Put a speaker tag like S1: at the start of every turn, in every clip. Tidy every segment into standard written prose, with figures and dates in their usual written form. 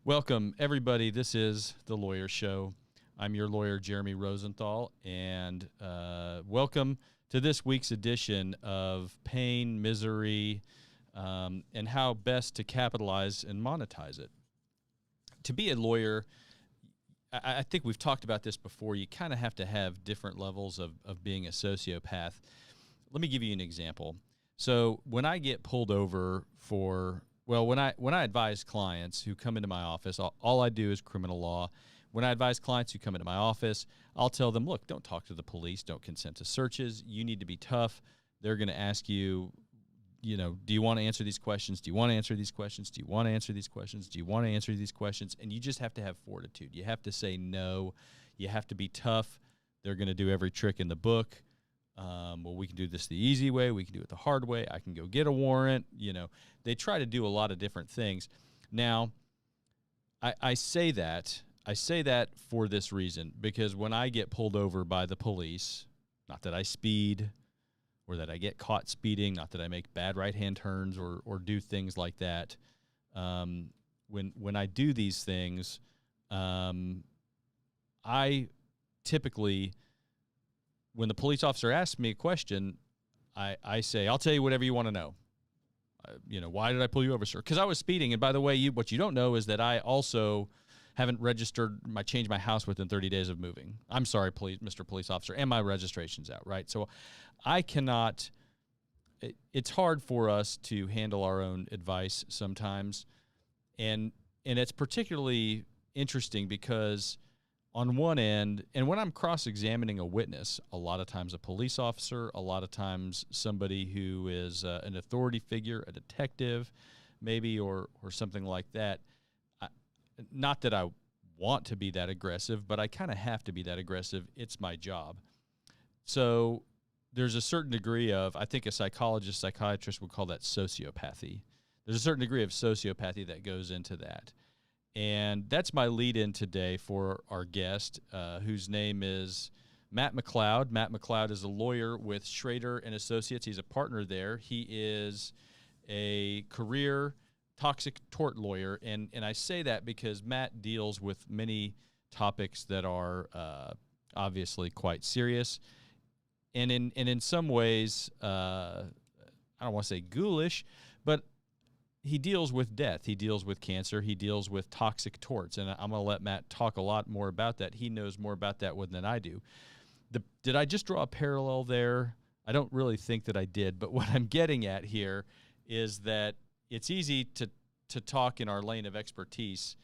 S1: Welcome, everybody. This is The Lawyer Show. I'm your lawyer, Jeremy Rosenthal, and welcome to this week's edition of Pain, Misery, and how best to capitalize and monetize it. To be a lawyer, I think we've talked about this before, you kind of have to have different levels of being a sociopath. Let me give you an example. So when I get pulled over for... Well, when I advise clients who come into my office, all I do is criminal law. When I advise clients who come into my office, I'll tell them, look, don't talk to the police, don't consent to searches. You need to be tough. They're going to ask you, do you want to answer these questions? Do you want to answer these questions? Do you want to answer these questions? Do you want to answer these questions? And you just have to have fortitude. You have to say no. You have to be tough. They're going to do every trick in the book. Well, we can do this the easy way. We can do it the hard way. I can go get a warrant. They try to do a lot of different things. Now, I say that for this reason, because when I get pulled over by the police, not that I speed or that I get caught speeding, not that I make bad right-hand turns or do things like that. When I do these things, I typically... When the police officer asks me a question, I say, I'll tell you whatever you want to know. Why did I pull you over, sir? Because I was speeding. And by the way, what you don't know is that I also haven't changed my house within 30 days of moving. I'm sorry, Mr. Police Officer, and my registration's out, right? So I cannot, it's hard for us to handle our own advice sometimes. And it's particularly interesting because on one end, and when I'm cross-examining a witness, a lot of times a police officer, a lot of times somebody who is an authority figure, a detective maybe, or something like that, not that I want to be that aggressive, but I kind of have to be that aggressive. It's my job. So there's a certain degree of, I think a psychologist, psychiatrist would call that sociopathy. There's a certain degree of sociopathy that goes into that. And that's my lead-in today for our guest, whose name is Matt McLeod. Matt McLeod is a lawyer with Shrader Associates. He's a partner there. He is a career toxic tort lawyer. And I say that because Matt deals with many topics that are obviously quite serious. And in some ways, I don't want to say ghoulish, but he deals with death. He deals with cancer. He deals with toxic torts. And I'm going to let Matt talk a lot more about that. He knows more about that than I do. Did I just draw a parallel there? I don't really think that I did. But what I'm getting at here is that it's easy to talk in our lane of expertise,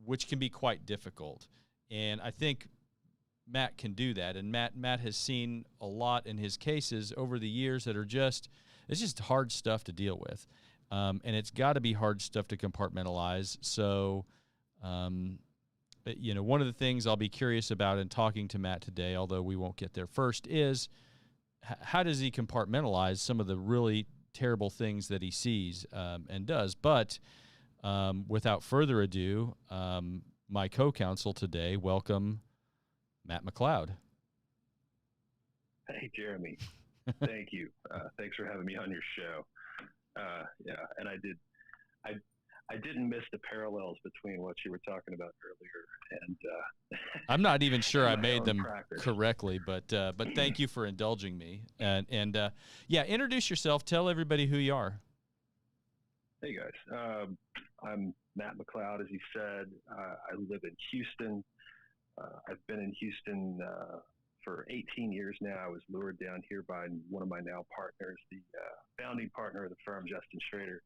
S1: which can be quite difficult. And I think Matt can do that. And Matt has seen a lot in his cases over the years that are it's just hard stuff to deal with. And it's got to be hard stuff to compartmentalize. So, one of the things I'll be curious about in talking to Matt today, although we won't get there first, is how does he compartmentalize some of the really terrible things that he sees and does? But without further ado, my co-counsel today, welcome Matt McLeod.
S2: Hey, Jeremy. Thank you. Thanks for having me on your show. And I didn't miss the parallels between what you were talking about earlier, and
S1: I'm not even sure I made them correctly, but thank you for indulging me. And introduce yourself. Tell everybody who you are.
S2: Hey guys, I'm Matt McLeod, as you said. I live in Houston. I've been in Houston for 18 years now. I was lured down here by one of my now partners, the founding partner of the firm, Justin Shrader,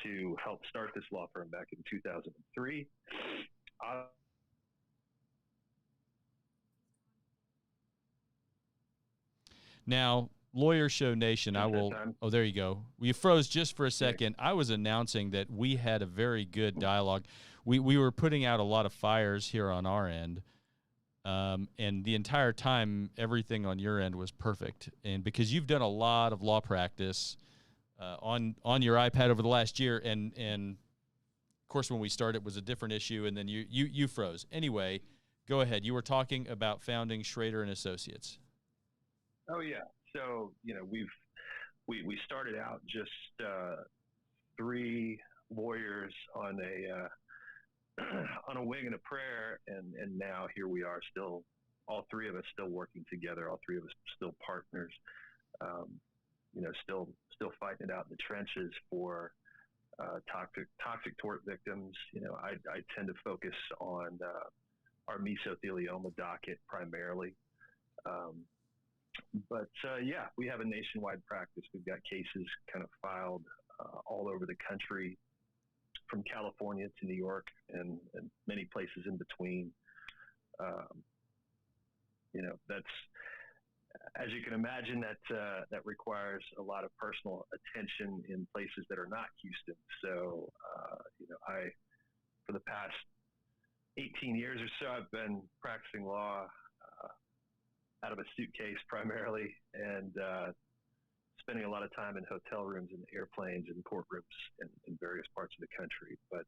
S2: to help start this law firm back in 2003.
S1: Now, Lawyer Show Nation, oh, there you go. You froze just for a second. I was announcing that we had a very good dialogue. We were putting out a lot of fires here on our end. And the entire time, everything on your end was perfect. And because you've done a lot of law practice on your iPad over the last year, and of course, when we started, it was a different issue, and then you froze. Anyway, go ahead. You were talking about founding Shrader Associates.
S2: Oh yeah. So we started out just 3 lawyers on on a wing and a prayer, and now here we are, still, all three of us still working together, all three of us still partners, still fighting it out in the trenches for toxic tort victims. I tend to focus on our mesothelioma docket primarily. But we have a nationwide practice. We've got cases kind of filed all over the country, from California to New York and many places in between. That's, as you can imagine, that requires a lot of personal attention in places that are not Houston. So, for the past 18 years or so, I've been practicing law out of a suitcase primarily, and spending a lot of time in hotel rooms and airplanes and courtrooms in various parts of the country. But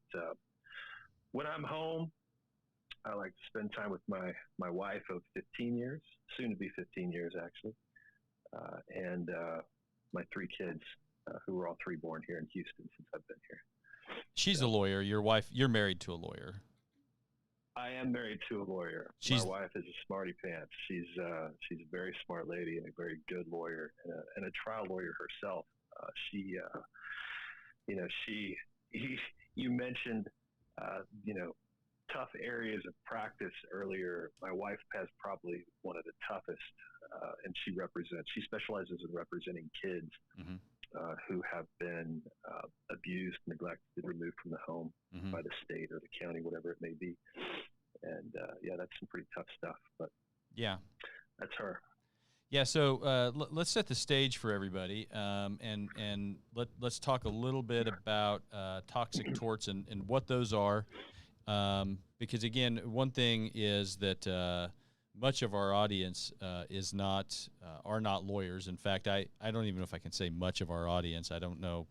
S2: when I'm home, I like to spend time with my wife of 15 years, soon to be 15 years actually, and my three kids, who were all three born here in Houston since I've been here.
S1: She's a lawyer. Your wife, you're married to a lawyer.
S2: I am married to a lawyer. My wife is a smarty pants. She's a very smart lady and a very good lawyer, and a trial lawyer herself. You mentioned, tough areas of practice earlier. My wife has probably one of the toughest, and she specializes in representing kids who have been abused, neglected, removed from the home by the state or the county, whatever it may be. And that's some pretty tough stuff. But
S1: yeah,
S2: that's her.
S1: Yeah. So let's set the stage for everybody, and let's talk a little bit about toxic torts and what those are. Because again, one thing is that much of our audience are not lawyers. In fact, I don't even know if I can say much of our audience. I don't know.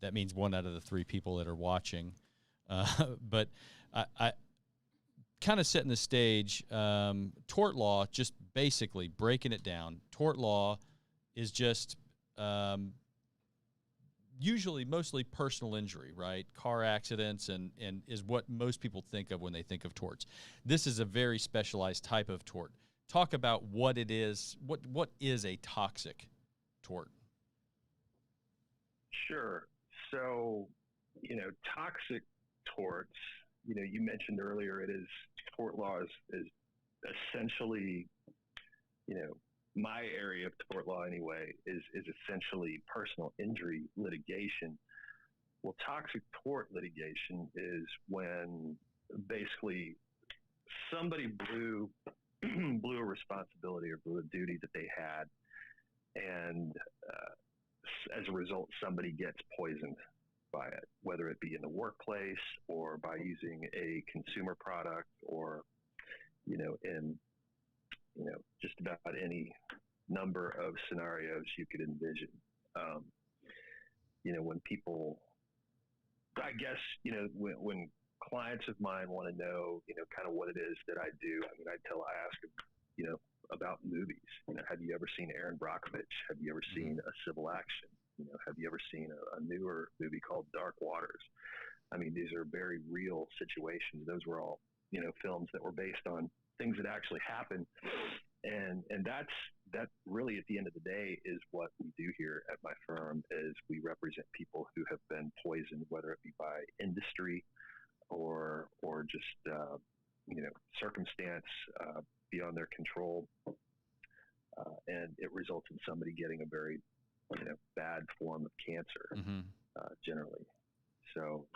S1: That means 1 out of the 3 people that are watching. But I kind of setting the stage. Tort law, just basically breaking it down. Tort law is just usually mostly personal injury, right? Car accidents and is what most people think of when they think of torts. This is a very specialized type of tort. Talk about what it is. What is a toxic tort?
S2: Sure. So, toxic torts, you mentioned earlier, tort law is essentially, my area of tort law anyway, is essentially personal injury litigation. Well, toxic tort litigation is when basically somebody blew a responsibility or blew a duty that they had, and as a result, somebody gets poisoned by it, whether it be in the workplace or by using a consumer product, or in just about any number of scenarios you could envision. When people, I guess, when clients of mine want to know, kind of what it is that I do, I ask them, about movies. Have you ever seen Aaron Brockovich? Have you ever seen A Civil Action? Have you ever seen a newer movie called Dark Waters? These are very real situations. Those were all, films that were based on things that actually happened. And that really, at the end of the day, is what we do here at my firm. Is we represent people who have been poisoned, whether it be by industry or just circumstance beyond their control, and it results in somebody getting a very bad form of cancer, generally. So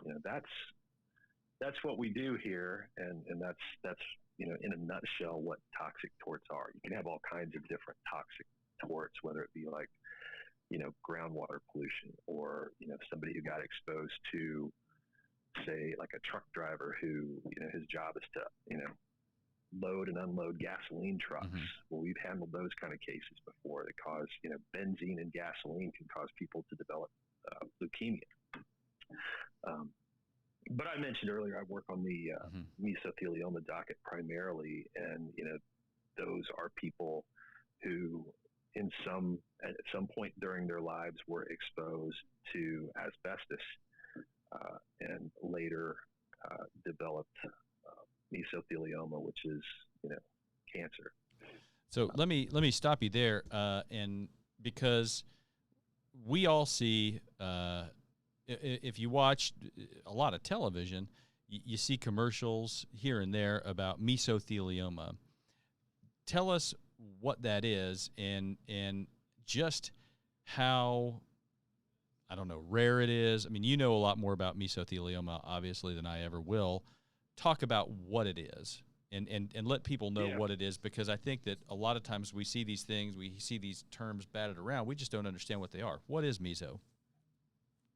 S2: that's what we do here, and that's in a nutshell what toxic torts are. You can have all kinds of different toxic torts, whether it be like groundwater pollution, or somebody who got exposed to, say, like a truck driver who his job is to load and unload gasoline trucks. Well, we've handled those kind of cases before that cause benzene and gasoline can cause people to develop leukemia. But I mentioned earlier, I work on the mesothelioma docket primarily, and those are people who, at some point during their lives, were exposed to asbestos, and later developed mesothelioma, which is, cancer.
S1: So let me stop you there, and because we all see, if you watch a lot of television, you see commercials here and there about mesothelioma. Tell us what that is, and just how, I don't know, rare it is. I mean, you know a lot more about mesothelioma, obviously, than I ever will. Talk about what it is, and let people know what it is, because I think that a lot of times we see these things, we see these terms batted around, we just don't understand what they are. What is meso?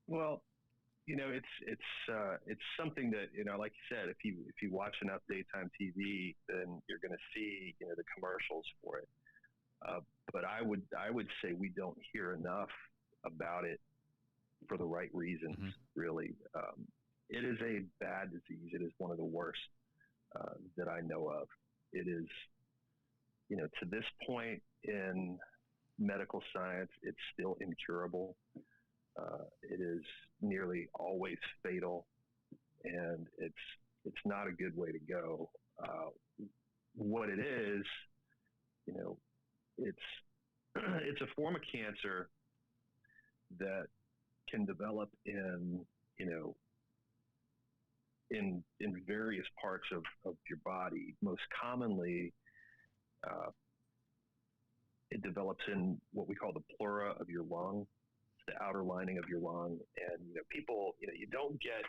S2: Well, it's something that, like you said, if you watch enough daytime TV, then you're going to see, the commercials for it. But I would say we don't hear enough about it for the right reasons, really. It is a bad disease. It is one of the worst that I know of. It is, to this point in medical science, it's still incurable. It is nearly always fatal, and it's not a good way to go. What it is, it's a form of cancer that can develop in various parts of your body. Most commonly, it develops in what we call the pleura of your lung, the outer lining of your lung. And people, you don't get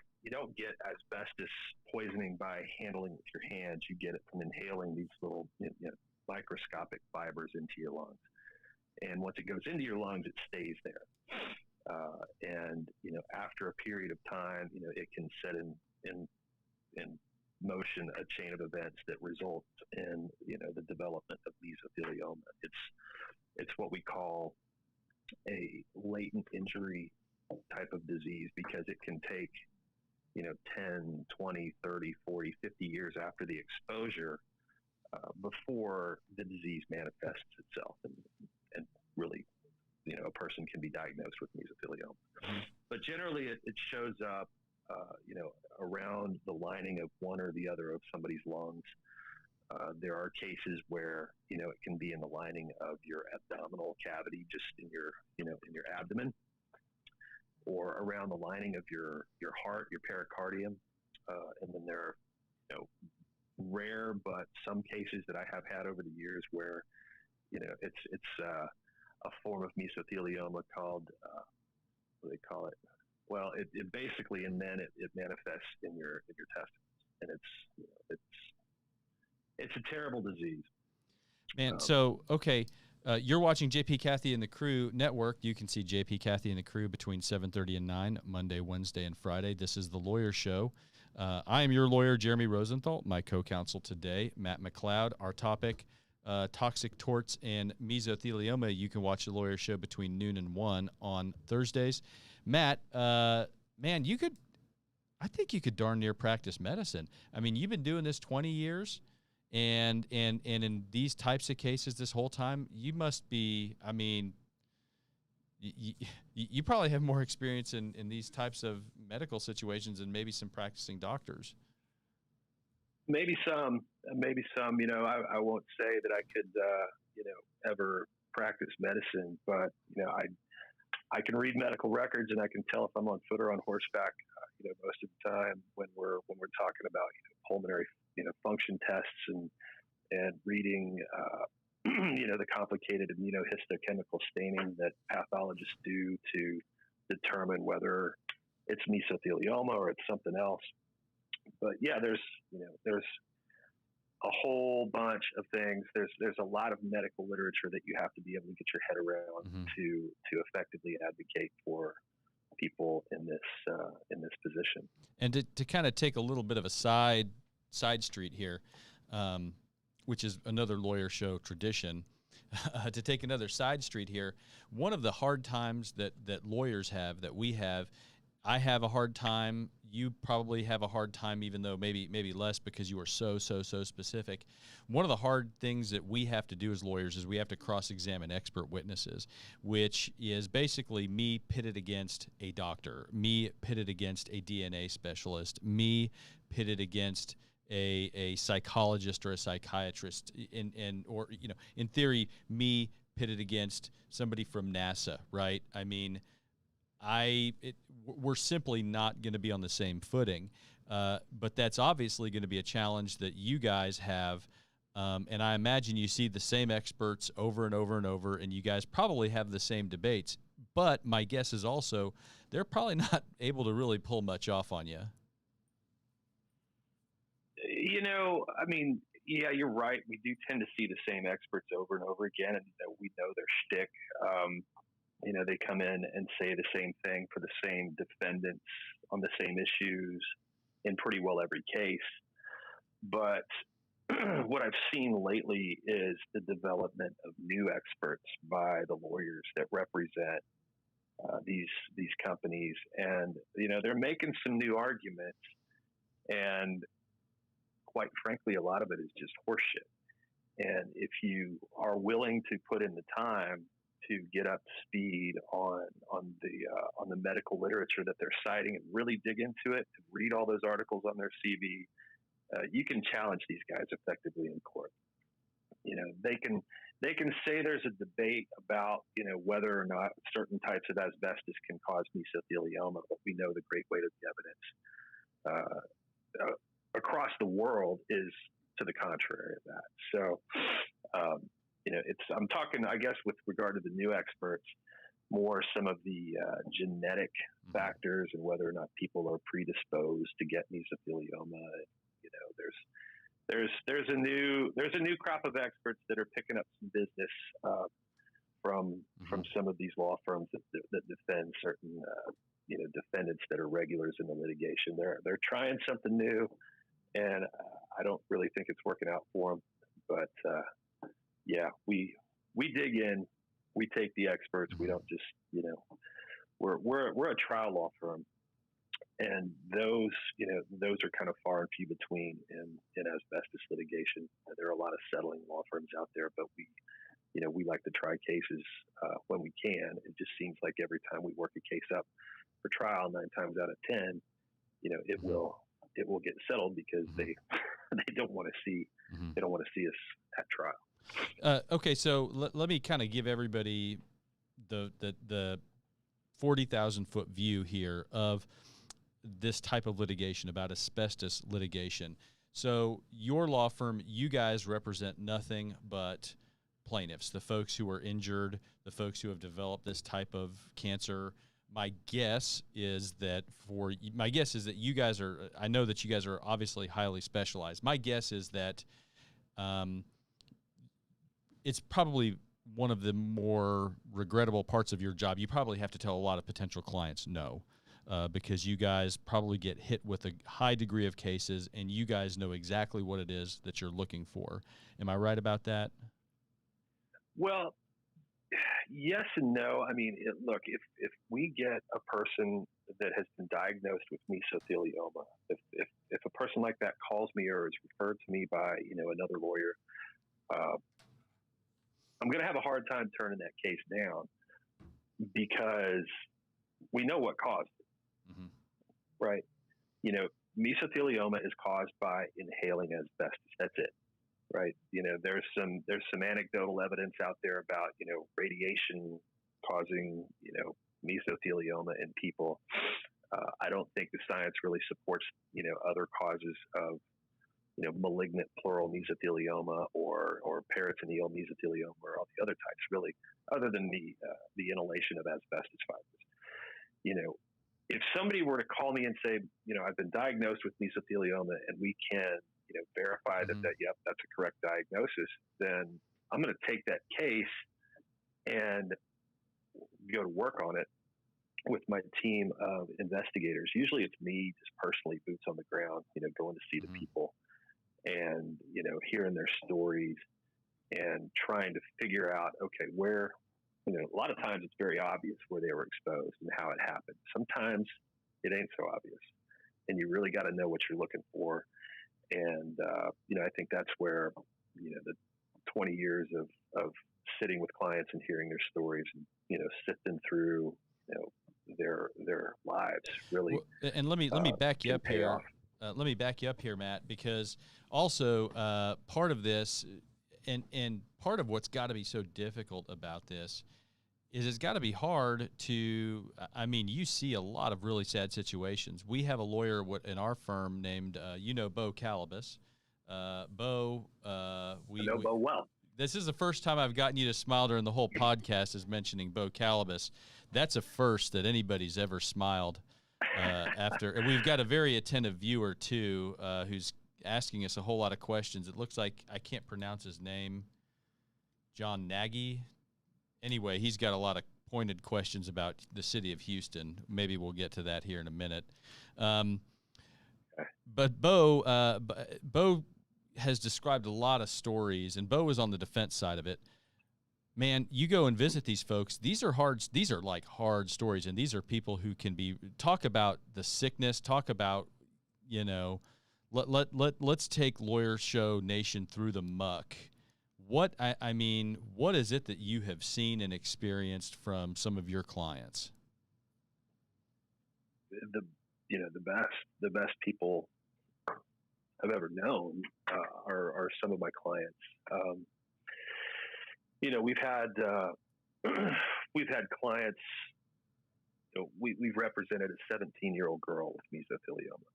S2: asbestos poisoning by handling with your hands. You get it from inhaling these little microscopic fibers into your lungs. And once it goes into your lungs, it stays there. And after a period of time, it can set in motion a chain of events that result in the development of mesothelioma. It's what we call a latent injury type of disease, because it can take 10, 20, 30, 40, 50 years after the exposure before the disease manifests itself, and really a person can be diagnosed with mesothelioma. But generally it shows up around the lining of one or the other of somebody's lungs. There are cases where it can be in the lining of your abdominal cavity, just in your abdomen, or around the lining of your heart, your pericardium. And then there are rare but some cases that I have had over the years where it's a form of mesothelioma called what do they call it? Well, it basically in men it manifests in your testicles, and it's a terrible disease.
S1: Man, so okay, you're watching JP Cathy and the Crew Network. You can see JP Cathy and the Crew between 7:30 and 9 Monday, Wednesday, and Friday. This is the Lawyer Show. I am your lawyer, Jeremy Rosenthal. My co-counsel today, Matt McLeod. Our topic: toxic torts and mesothelioma. You can watch the Lawyer Show between noon and 1 on Thursdays. Matt, man, I think you could darn near practice medicine. I mean, you've been doing this 20 years, and in these types of cases this whole time, you must be, I mean, you probably have more experience in these types of medical situations than maybe some practicing doctors.
S2: Maybe some. I won't say that I could, ever practice medicine, but, I can read medical records, and I can tell if I'm on foot or on horseback, most of the time when we're talking about, pulmonary, function tests and reading, the complicated immunohistochemical staining that pathologists do to determine whether it's mesothelioma or it's something else. But yeah, there's a whole bunch of things. There's a lot of medical literature that you have to be able to get your head around to effectively advocate for people in this position.
S1: And to kind of take a little bit of a side street here, which is another Lawyer Show tradition, to take another side street here, one of the hard times that lawyers have, that we have, I have a hard time. You probably have a hard time, even though maybe less, because you are so specific. One of the hard things that we have to do as lawyers is we have to cross-examine expert witnesses, which is basically me pitted against a doctor, me pitted against a DNA specialist, me pitted against a psychologist or a psychiatrist, or in theory, me pitted against somebody from NASA, right? I mean, we're simply not going to be on the same footing, but that's obviously going to be a challenge that you guys have, and I imagine you see the same experts over and over and over, and you guys probably have the same debates. But my guess is also they're probably not able to really pull much off on you.
S2: I mean, yeah, you're right. We do tend to see the same experts over and over again, and we know their shtick. They come in and say the same thing for the same defendants on the same issues in pretty well every case. But what I've seen lately is the development of new experts by the lawyers that represent these companies, and they're making some new arguments, and quite frankly, a lot of it is just horseshit. And if you are willing to put in the time to get up to speed on the medical literature that they're citing and really dig into it, to read all those articles on their CV, you can challenge these guys effectively in court. They can say there's a debate about whether or not certain types of asbestos can cause mesothelioma, but we know the great weight of the evidence across the world is to the contrary of that. So, I'm talking, I guess, with regard to the new experts, more some of the genetic factors and whether or not people are predisposed to get mesothelioma. There's a new crop of experts that are picking up some business from some of these law firms that defend certain defendants that are regulars in the litigation. They're trying something new, and I don't really think it's working out for them. But yeah, we dig in, we take the experts. We don't just we're a trial law firm, and those are kind of far and few between in asbestos litigation. There are a lot of settling law firms out there, but we like to try cases when we can. It just seems like every time we work a case up for trial, 9 times out of 10, it will get settled because they don't want to see us at trial.
S1: Okay, so let me kind of give everybody the 40,000-foot view here of this type of litigation, about asbestos litigation. So your law firm, you guys represent nothing but plaintiffs, the folks who are injured, the folks who have developed this type of cancer. My guess is that you guys are, I know that you guys are obviously highly specialized. My guess is that it's probably one of the more regrettable parts of your job. You probably have to tell a lot of potential clients no, because you guys probably get hit with a high degree of cases, and you guys know exactly what it is that you're looking for. Am I right about that?
S2: Well, yes and no. I mean, look, if we get a person that has been diagnosed with mesothelioma, if a person like that calls me or is referred to me by another lawyer, I'm going to have a hard time turning that case down because we know what caused it, right? Mesothelioma is caused by inhaling asbestos. That's it. Right. There's some anecdotal evidence out there about, radiation causing, mesothelioma in people. I don't think the science really supports, other causes of, malignant pleural mesothelioma or peritoneal mesothelioma or all the other types, really, other than the inhalation of asbestos fibers. If somebody were to call me and say, I've been diagnosed with mesothelioma and we can verify that yep, that's a correct diagnosis, then I'm going to take that case and go to work on it with my team of investigators. Usually it's me just personally, boots on the ground, going to see the people and, hearing their stories and trying to figure out, okay, where, a lot of times it's very obvious where they were exposed and how it happened. Sometimes it ain't so obvious, and you really got to know what you're looking for. And, I think that's where, the 20 years of sitting with clients and hearing their stories and, sifting through, their lives really.
S1: Well, and let me back you up here. let me back you up here, Matt, because also part of this, and part of what's got to be so difficult about this is it's got to be hard to, I mean, you see a lot of really sad situations. We have a lawyer in our firm named, Bo Calabas. Bo,
S2: I know Bo well.
S1: This is the first time I've gotten you to smile during the whole podcast is mentioning Bo Calabas. That's a first that anybody's ever smiled after. And we've got a very attentive viewer, too, who's asking us a whole lot of questions. It looks like I can't pronounce his name, John Nagy. Anyway, he's got a lot of pointed questions about the city of Houston. Maybe we'll get to that here in a minute. But Bo has described a lot of stories, and Bo is on the defense side of it. Man, you go and visit these folks. These are hard. These are like hard stories, and these are people who can talk about the sickness. Talk about, let's take Lawyer Show Nation through the muck. What is it that you have seen and experienced from some of your clients?
S2: The best people I've ever known are some of my clients. We've had clients. We've represented a 17-year-old girl with mesothelioma.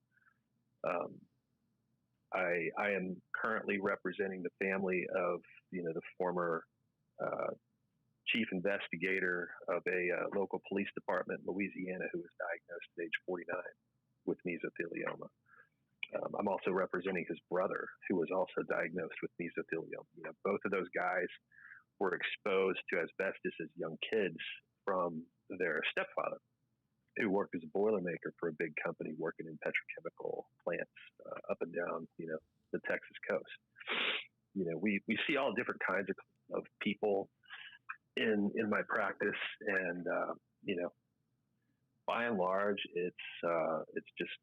S2: I am currently representing the family of, the former chief investigator of a local police department in Louisiana who was diagnosed at age 49 with mesothelioma. I'm also representing his brother who was also diagnosed with mesothelioma. Both of those guys were exposed to asbestos as young kids from their stepfather, who worked as a boilermaker for a big company working in petrochemical plants up and down, the Texas coast. We see all different kinds of people in my practice, and by and large, it's just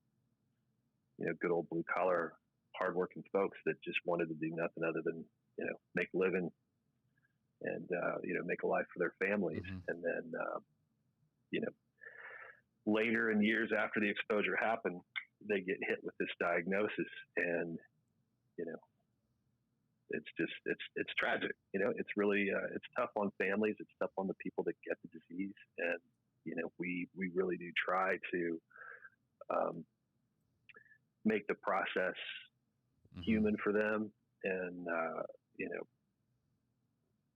S2: good old blue collar, hardworking folks that just wanted to do nothing other than make a living and make a life for their families, and then later in years after the exposure happened, they get hit with this diagnosis, and it's tragic. It's really it's tough on families. It's tough on the people that get the disease, and we really do try to make the process human for them, and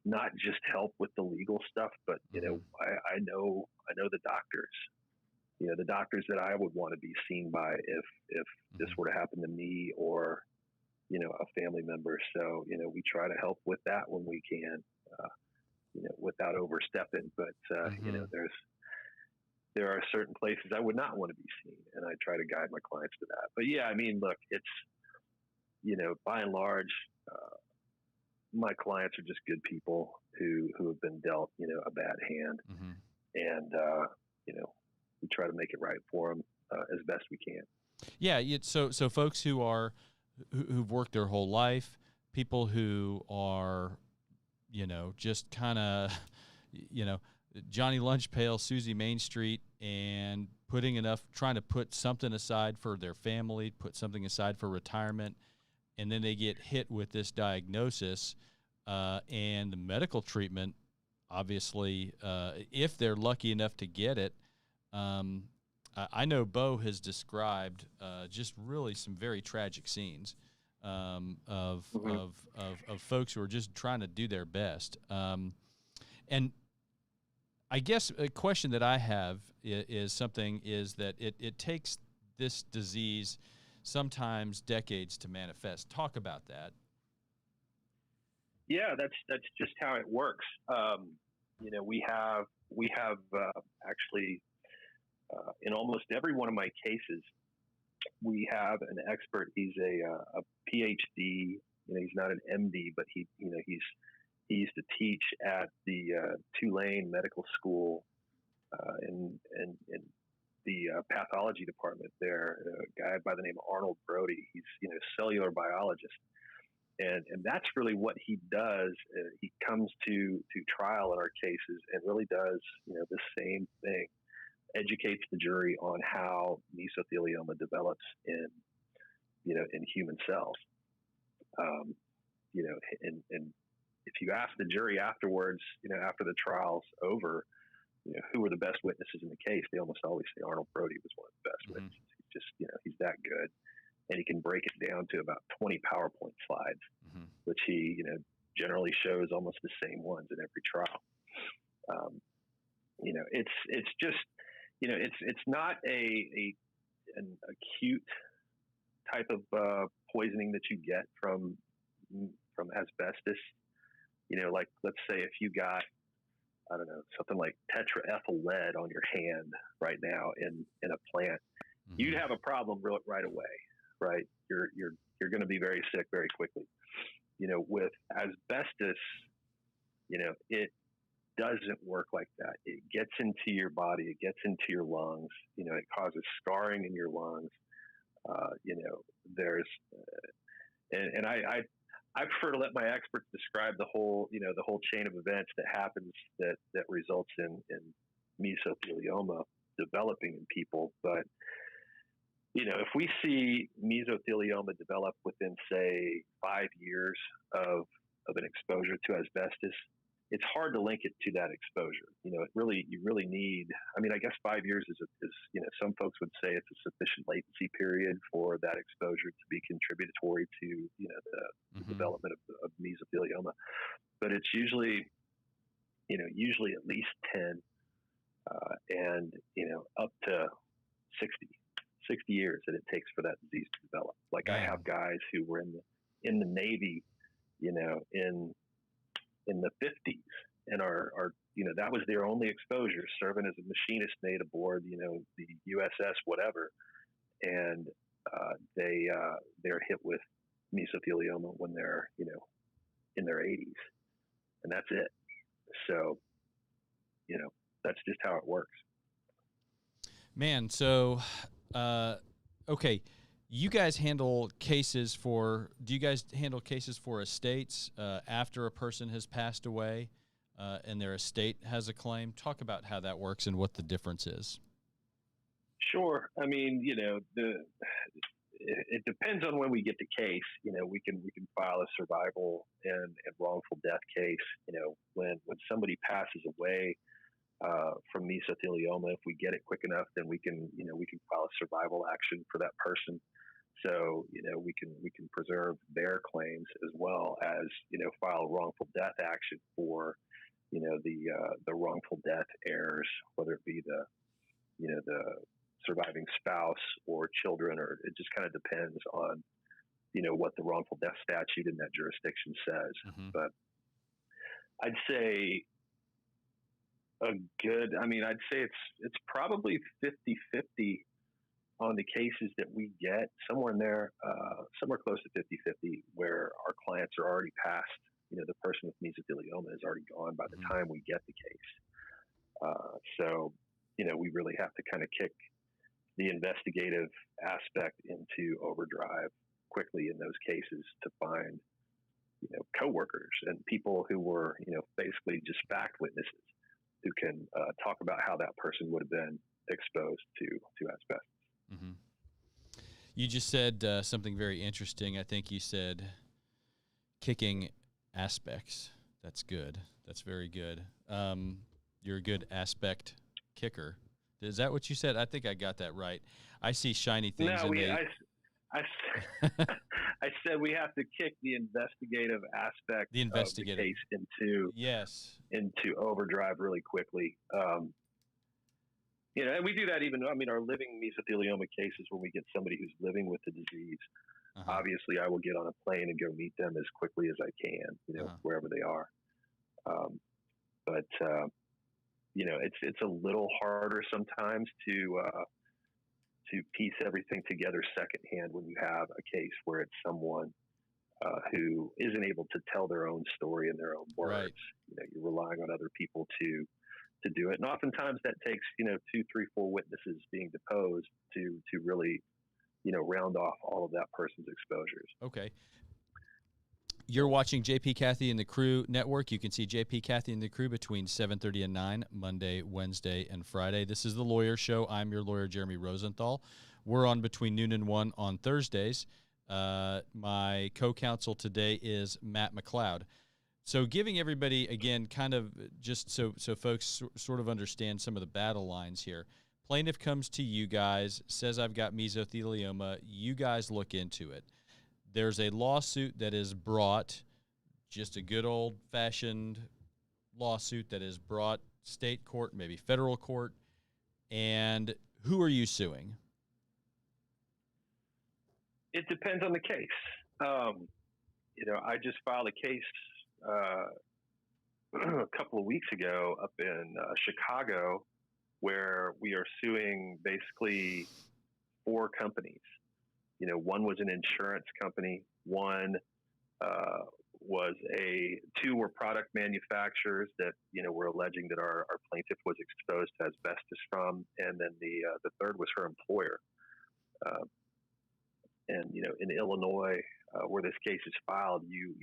S2: not just help with the legal stuff, but I know the doctors. The doctors that I would want to be seen by if this were to happen to me or, a family member. So, we try to help with that when we can, without overstepping. But, there are certain places I would not want to be seen, and I try to guide my clients to that. But yeah, look, it's, by and large, my clients are just good people who have been dealt, a bad hand, and, we try to make it right for them as best we can.
S1: Yeah. So folks who've worked their whole life, people who are, just kind of, Johnny Lunch Pail, Susie Main Street, and trying to put something aside for their family, put something aside for retirement, and then they get hit with this diagnosis, and the medical treatment, obviously, if they're lucky enough to get it. I know Bo has described just really some very tragic scenes of folks who are just trying to do their best. And I guess a question that I have is that it takes this disease sometimes decades to manifest. Talk about that.
S2: Yeah, that's just how it works. We have actually. In almost every one of my cases, we have an expert. He's a PhD. He's not an MD, but he used to teach at the Tulane Medical School in the pathology department there. A guy by the name of Arnold Brody. He's cellular biologist, and that's really what he does. He comes to trial in our cases and really does the same thing. Educates the jury on how mesothelioma develops in in human cells. And if you ask the jury afterwards, after the trial's over, who were the best witnesses in the case, they almost always say Arnold Brody was one of the best witnesses. He's just, he's that good. And he can break it down to about 20 PowerPoint slides, which he, generally shows almost the same ones in every trial. It's just, it's not an acute type of poisoning that you get from asbestos. Like, let's say if you got, I don't know, something like tetraethyl lead on your hand right now in a plant, you'd have a problem right away, right? You're going to be very sick very quickly. With asbestos, it doesn't work like that. It gets into your body, it gets into your lungs, it causes scarring in your lungs. There's, and I prefer to let my experts describe the whole chain of events that happens that results in mesothelioma developing in people. But, if we see mesothelioma develop within, say, 5 years of an exposure to asbestos, it's hard to link it to that exposure. You really need, I guess 5 years is some folks would say it's a sufficient latency period for that exposure to be contributory to, the development of mesothelioma. But it's usually at least 10, and, up to 60 years that it takes for that disease to develop. Like, I have guys who were in the Navy, in the 50s, and are that was their only exposure, serving as a machinist mate aboard, the USS whatever, and they're hit with mesothelioma when they're in their 80s, and that's it. So that's just how it works.
S1: Man, so okay. Do you guys handle cases for estates after a person has passed away and their estate has a claim? Talk about how that works and what the difference is.
S2: Sure. It depends on when we get the case. We can file a survival and wrongful death case. When somebody passes away from mesothelioma, if we get it quick enough, then we can file a survival action for that person. So, we can preserve their claims as well as, file a wrongful death action for, the wrongful death heirs, whether it be the surviving spouse or children, or it just kind of depends on, what the wrongful death statute in that jurisdiction says. But I'd say I'd say it's probably 50-50 on the cases that we get, somewhere in there, somewhere close to 50-50, where our clients are already past, the person with mesothelioma is already gone by the time we get the case. So, we really have to kind of kick the investigative aspect into overdrive quickly in those cases to find, coworkers and people who were, basically just fact witnesses who can talk about how that person would have been exposed to asbestos.
S1: You just said something very interesting. I think you said kicking aspects. That's good. That's very good. You're a good aspect kicker. Is that what you said? I think I got that right. I see shiny things.
S2: No, I said we have to kick the investigative aspect of the case into overdrive really quickly. And we do that even, our living mesothelioma cases, when we get somebody who's living with the disease, obviously I will get on a plane and go meet them as quickly as I can, wherever they are. But it's a little harder sometimes to piece everything together secondhand when you have a case where it's someone who isn't able to tell their own story in their own words. Right. You're relying on other people to do it. And oftentimes that takes, 2, 3, 4 witnesses being deposed to really, round off all of that person's exposures.
S1: Okay. You're watching JP, Kathy, and the Crew Network. You can see JP, Kathy, and the Crew between 7:30 and 9, Monday, Wednesday, and Friday. This is The Lawyer Show. I'm your lawyer, Jeremy Rosenthal. We're on between noon and 1 on Thursdays. My co-counsel today is Matt McLeod. So giving everybody, again, kind of just so folks sort of understand some of the battle lines here. Plaintiff comes to you guys, says, I've got mesothelioma. You guys look into it. There's a lawsuit that is brought, just a good old-fashioned lawsuit that is brought state court, maybe federal court. And who are you suing?
S2: It depends on the case. I just filed a case a couple of weeks ago up in Chicago, where we are suing basically 4 companies. One was an insurance company. One two were product manufacturers that, were alleging that our plaintiff was exposed to asbestos from. And then the third was her employer. In Illinois, where this case is filed, you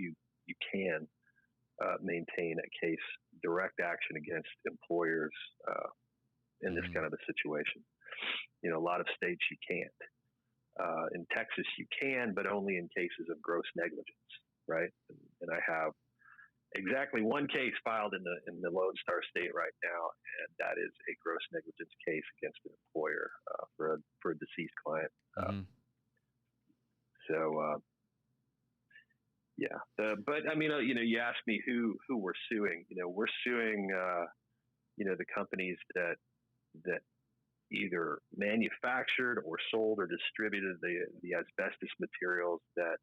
S2: can maintain a case, direct action against employers in this kind of a situation. A lot of states you can't. In Texas, you can, but only in cases of gross negligence, right? And I have exactly one case filed in the Lone Star State right now, and that is a gross negligence case against an employer for a deceased client. But I mean, you asked me who we're suing. We're suing, the companies that either manufactured or sold or distributed the asbestos materials that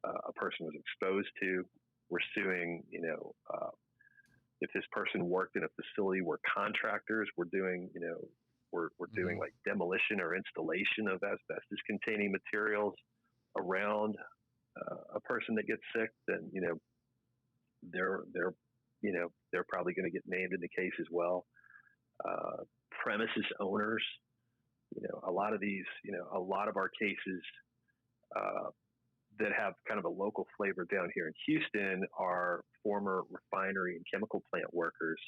S2: a person was exposed to. We're suing, if this person worked in a facility where contractors were doing, we're doing like demolition or installation of asbestos-containing materials around a person that gets sick, then they're probably going to get named in the case as well. Premises owners, a lot of these, a lot of our cases that have kind of a local flavor down here in Houston are former refinery and chemical plant workers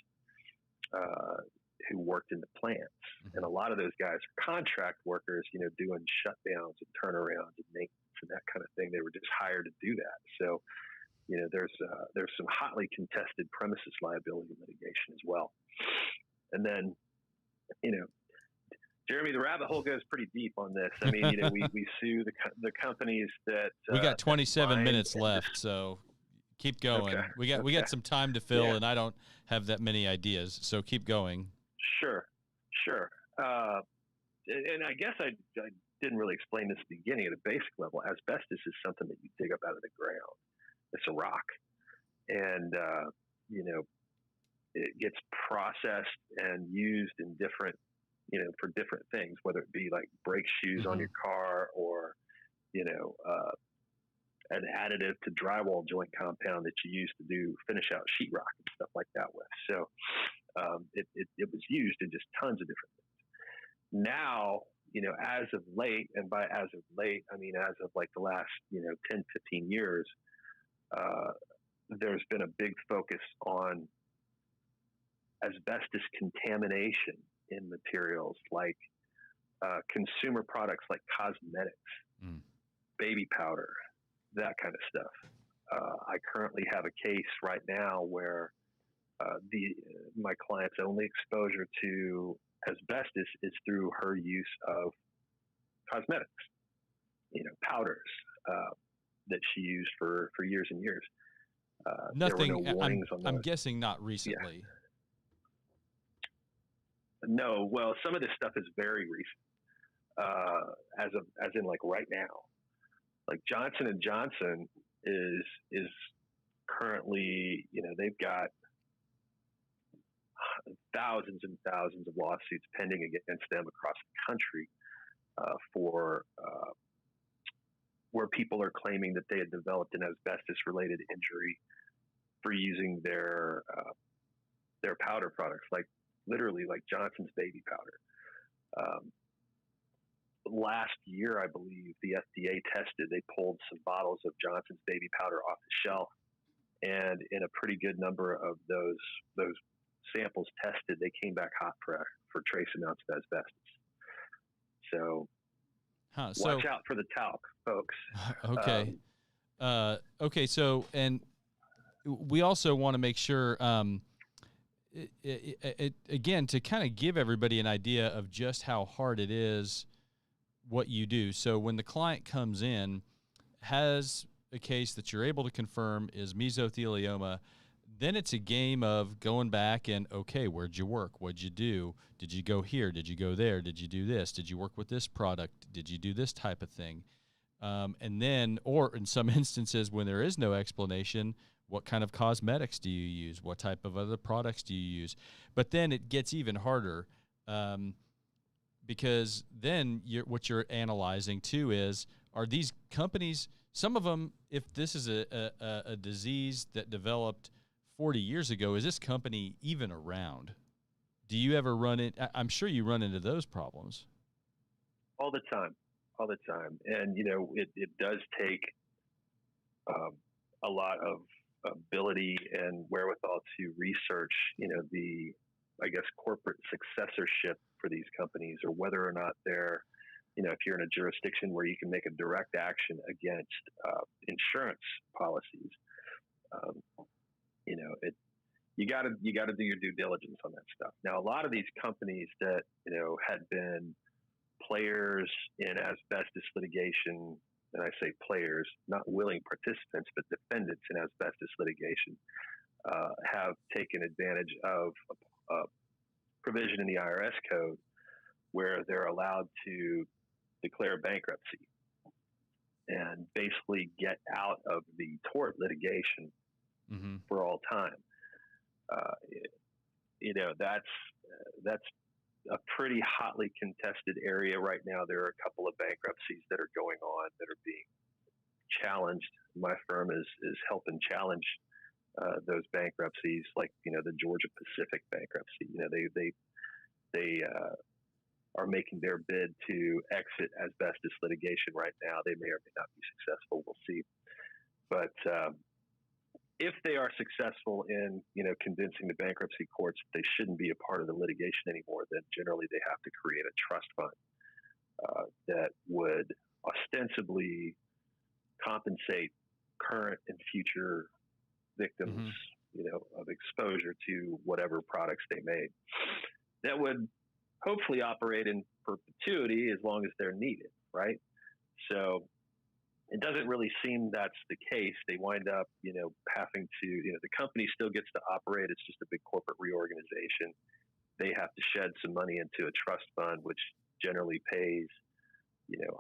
S2: who worked in the plants. And a lot of those guys are contract workers, doing shutdowns and turnarounds and maintenance and that kind of thing. They were just hired to do that. So, there's some hotly contested premises liability litigation as well. And then, Jeremy, the rabbit hole goes pretty deep on this. I mean, we sue the companies that
S1: we got 27 minutes left, so keep going. Okay. We got some time to fill, and I don't have that many ideas, so keep going. Sure.
S2: And I guess I didn't really explain this at the beginning. At a basic level, asbestos is something that you dig up out of the ground. It's a rock, and it gets processed and used in different, for different things, whether it be like brake shoes on your car or, an additive to drywall joint compound that you use to finish out sheetrock and stuff like that with. So it was used in just tons of different things. Now, as of late, and by as of late, I mean as of like the last, 10, 15 years, there's been a big focus on asbestos contamination in materials like consumer products like cosmetics, baby powder, that kind of stuff. I currently have a case right now where my client's only exposure to asbestos is through her use of cosmetics, powders that she used for years and years.
S1: Nothing.
S2: There were no warnings on those.
S1: I'm guessing not recently.
S2: Yeah. No, well, some of this stuff is very recent, as in like right now. Like Johnson & Johnson is currently, they've got thousands and thousands of lawsuits pending against them across the country for where people are claiming that they had developed an asbestos-related injury for using their powder products, like literally like Johnson's baby powder. Last year, I believe, the FDA they pulled some bottles of Johnson's baby powder off the shelf. And in a pretty good number of those samples tested, they came back hot for trace amounts of asbestos. So,
S1: So
S2: watch out for the talc, folks.
S1: okay. Okay. So, and we also want to make sure, again, to kind of give everybody an idea of just how hard it is what you do. So when the client comes in, has a case that you're able to confirm is mesothelioma, then it's a game of going back and, okay, where'd you work? What'd you do? Did you go here? Did you go there? Did you do this? Did you work with this product? Did you do this type of thing? And then, or in some instances when there is no explanation, what kind of cosmetics do you use? What type of other products do you use? But then it gets even harder, because then what you're analyzing too is, are these companies, some of them, if this is a disease that developed 40 years ago, is this company even around? Do you ever run it? I'm sure you run into those problems.
S2: All the time. And, it does take a lot of ability and wherewithal to research, the, I guess, corporate successorship for these companies, or whether or not they're, if you're in a jurisdiction where you can make a direct action against insurance policies, you got to do your due diligence on that stuff. Now, a lot of these companies that had been players in asbestos litigation, and I say players, not willing participants, but defendants in asbestos litigation, have taken advantage of a provision in the IRS code where they're allowed to declare bankruptcy and basically get out of the tort litigation for all time. That's a pretty hotly contested area right now. There are a couple of bankruptcies that are going on that are being challenged. My firm is helping challenge those bankruptcies, like the Georgia Pacific bankruptcy. They are making their bid to exit asbestos litigation right now. They may or may not be successful. We'll see. But if they are successful in, convincing the bankruptcy courts that they shouldn't be a part of the litigation anymore, then generally they have to create a trust fund that would ostensibly compensate current and future victims, of exposure to whatever products they made. That would hopefully operate in perpetuity as long as they're needed, right? So it doesn't really seem that's the case. They wind up, having to, the company still gets to operate. It's just a big corporate reorganization. They have to shed some money into a trust fund, which generally pays,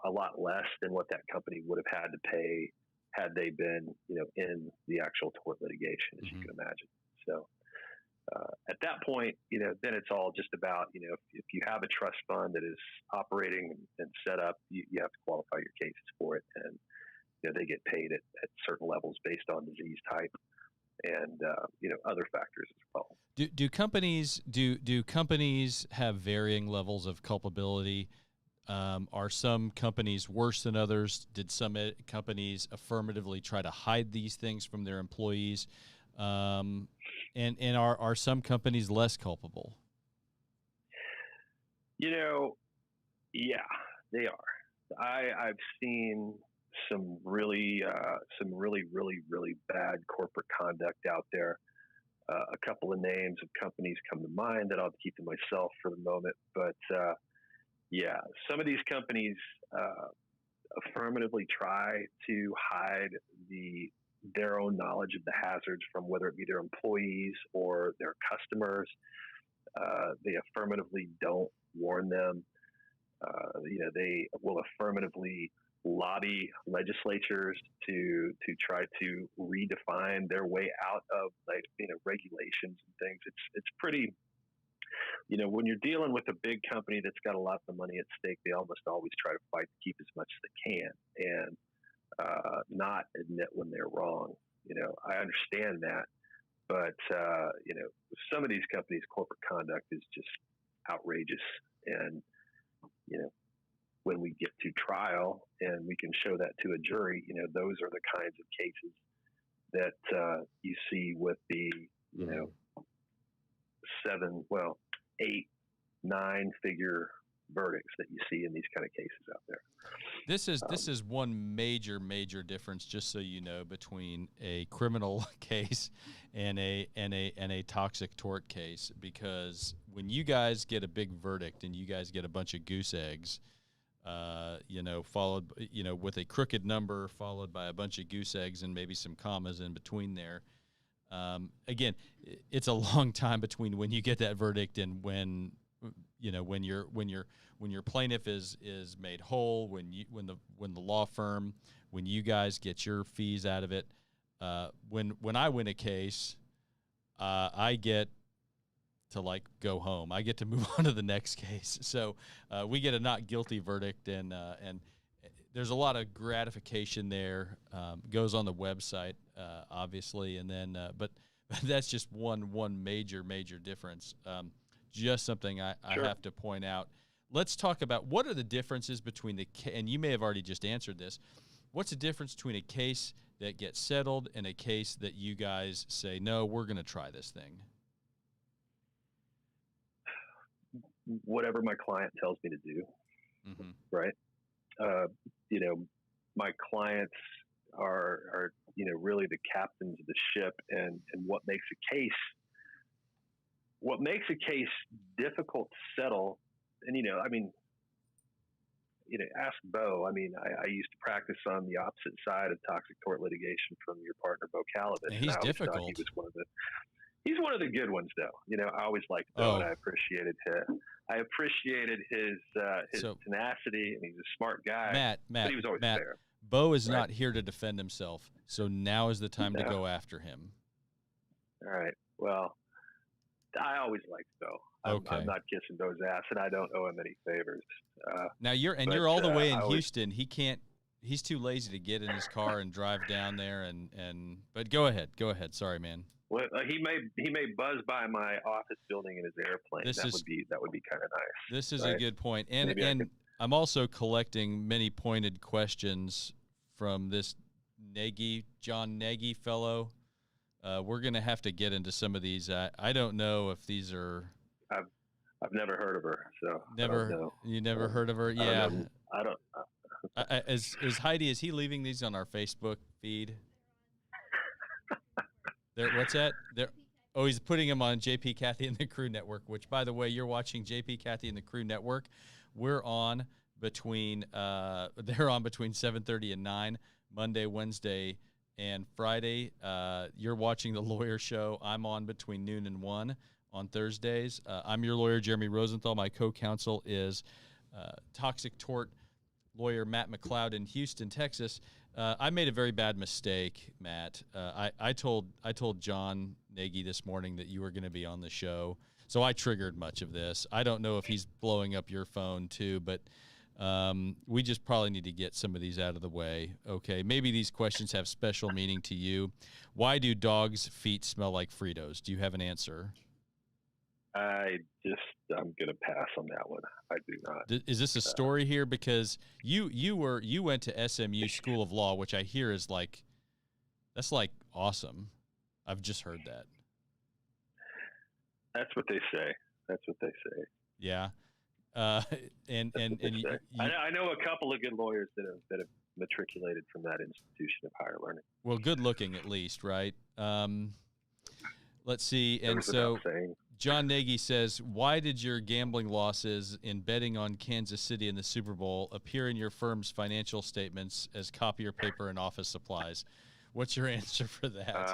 S2: a lot less than what that company would have had to pay had they been, in the actual tort litigation, as you can imagine. So at that point, then it's all just about, if you have a trust fund that is operating and set up, you have to qualify your cases for it. And, they get paid at certain levels based on disease type and, other factors as well.
S1: Do companies have varying levels of culpability? Are some companies worse than others? Did some companies affirmatively try to hide these things from their employees? And are some companies less culpable?
S2: Yeah, they are. I've seen some really bad corporate conduct out there. A couple of names of companies come to mind that I'll keep to myself for the moment. But some of these companies affirmatively try to hide their own knowledge of the hazards from whether it be their employees or their customers. They affirmatively don't warn them. They will affirmatively lobby legislatures to try to redefine their way out of regulations and things. It's pretty, when you're dealing with a big company that's got a lot of money at stake, they almost always try to fight to keep as much as they can and not admit when they're wrong. I understand that, but some of these companies' corporate conduct is just outrageous. And when we get to trial and we can show that to a jury, those are the kinds of cases that you see with the 8, 9 figure verdicts that you see in these kind of cases out there.
S1: This is one major difference, just so you know, between a criminal case and a toxic tort case. Because when you guys get a big verdict and you guys get a bunch of goose eggs, followed, with a crooked number followed by a bunch of goose eggs and maybe some commas in between there. Again, it's a long time between when you get that verdict and when your plaintiff is made whole, when the law firm, when you guys get your fees out of it. When I win a case, I get to go home. I get to move on to the next case. So we get a not guilty verdict, and there's a lot of gratification there. Goes on the website, obviously, and then but that's just one major difference. Just something I have to point out. Let's talk about what are the differences between and you may have already just answered this. What's the difference between a case that gets settled and a case that you guys say, no, we're going to try this thing?
S2: Whatever my client tells me to do, right? My clients are really the captains of the ship, and what makes a case difficult to settle. And ask Bo. I used to practice on the opposite side of toxic tort litigation from your partner, Bo Calavis.
S1: And he's difficult.
S2: He's one of the good ones, though. I always liked Bo, and I appreciated his tenacity, and he's a smart guy.
S1: Matt,
S2: but he was always fair.
S1: Bo is not here to defend himself, so now is the time to go after him.
S2: All right. Well, I always liked Bo. I'm not kissing Bo's ass, and I don't owe him any favors.
S1: Now you're all the way in Houston. He can't. He's too lazy to get in his car and drive down there. But go ahead. Sorry, man.
S2: Well, he may buzz by my office building in his airplane. That would be kind of nice.
S1: This is a good point, and I'm also collecting many pointed questions from this John Nagy fellow. We're going to have to get into some of these. I don't know if these are.
S2: I've never heard of her, so
S1: You never heard of her? Yeah.
S2: I don't.
S1: Is Heidi? Is he leaving these on our Facebook feed? What's that? Oh, he's putting them on JP, Kathy, and the Crew Network. Which, by the way, you're watching JP, Kathy, and the Crew Network. We're on between. They're on between 7:30 and 9, Monday, Wednesday, and Friday. You're watching the Lawyer Show. I'm on between noon and 1 on Thursdays. I'm your lawyer, Jeremy Rosenthal. My co-counsel is toxic tort lawyer Matt McLeod in Houston, Texas. I made a very bad mistake, Matt. I told John Nagy this morning that you were going to be on the show, so I triggered much of this. I don't know if he's blowing up your phone too, but we just probably need to get some of these out of the way. Okay, maybe these questions have special meaning to you. Why do dogs' feet smell like Fritos? Do you have an answer?
S2: I'm going to pass on that one. I do not.
S1: Is this a story here? Because you went to SMU School of Law, which I hear is that's awesome. I've just heard that.
S2: That's what they say.
S1: Yeah.
S2: I know a couple of good lawyers that have matriculated from that institution of higher learning.
S1: Well, good looking at least, right? Let's see. And so John Nagy says, why did your gambling losses in betting on Kansas City in the Super Bowl appear in your firm's financial statements as copier paper and office supplies? What's your answer for that?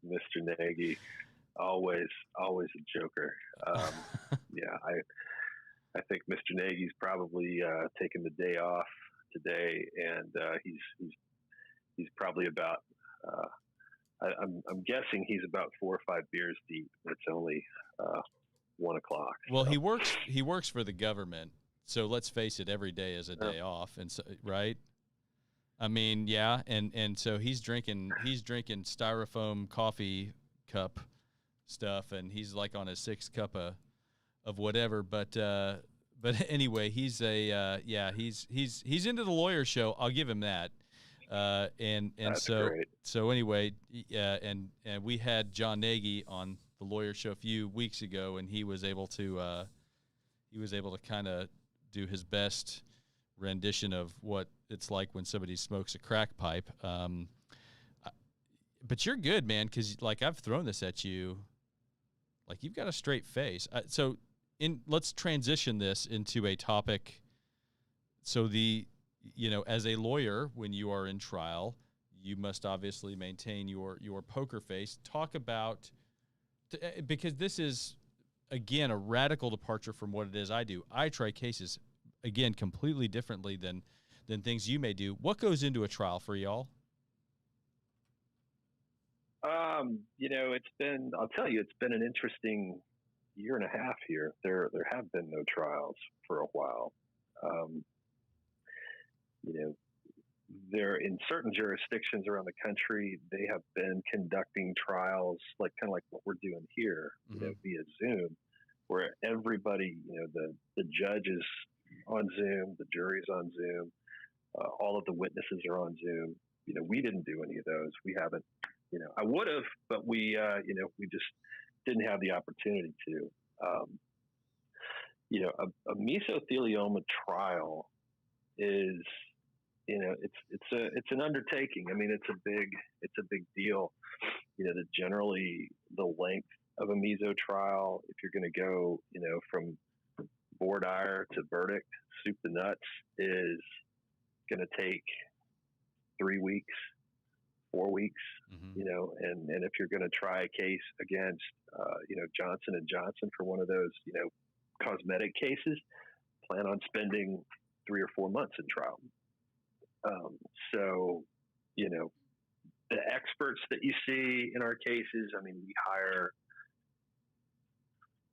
S2: Mr. Nagy, always a joker. Yeah, I think Mr. Nagy's probably taking the day off today, and he's probably about. I'm guessing he's about 4 or 5 beers deep. It's only 1 o'clock.
S1: Well, so. He works for the government, so let's face it, every day is a day off, and so, right? I mean, yeah, and so he's drinking styrofoam coffee cup stuff, and he's like on his 6th cup of whatever. But anyway, he's he's into the Lawyer Show. I'll give him that. And
S2: That's
S1: so
S2: great.
S1: So anyway, and we had John Nagy on the Lawyer Show a few weeks ago, and he was able to he was able to kind of do his best rendition of what it's like when somebody smokes a crack pipe. But you're good, man, because like I've thrown this at you, like you've got a straight face. Let's transition this into a topic. So as a lawyer, when you are in trial, you must obviously maintain your poker face. Talk about, because this is, again, a radical departure from what it is I do. I try cases, again, completely differently than things you may do. What goes into a trial for y'all?
S2: I'll tell you, it's been an interesting year and a half here. There have been no trials for a while. There in certain jurisdictions around the country, they have been conducting trials kind of like what we're doing here, via Zoom, where everybody, the judge is on Zoom, the jury's on Zoom, all of the witnesses are on Zoom. We didn't do any of those. We haven't. I would have, but we just didn't have the opportunity to. A mesothelioma trial is, it's an undertaking. I mean, it's a big deal. Generally the length of a meso trial, if you're going to go, from voir dire to verdict, soup to nuts, is going to take 3 weeks. 4 weeks, and if you're going to try a case against, Johnson & Johnson for one of those, cosmetic cases, plan on spending 3 or 4 months in trial. The experts that you see in our cases, I mean, we hire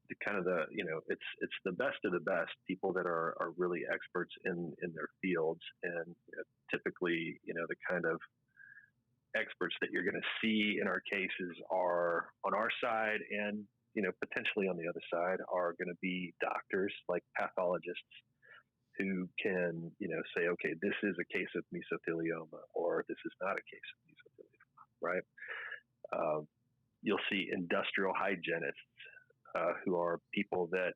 S2: it's the best of the best people that are really experts in their fields. And typically, the kind of experts that you're going to see in our cases are on our side and, potentially on the other side are going to be doctors, like pathologists, who can, say, okay, this is a case of mesothelioma, or this is not a case of mesothelioma, right? You'll see industrial hygienists, who are people that,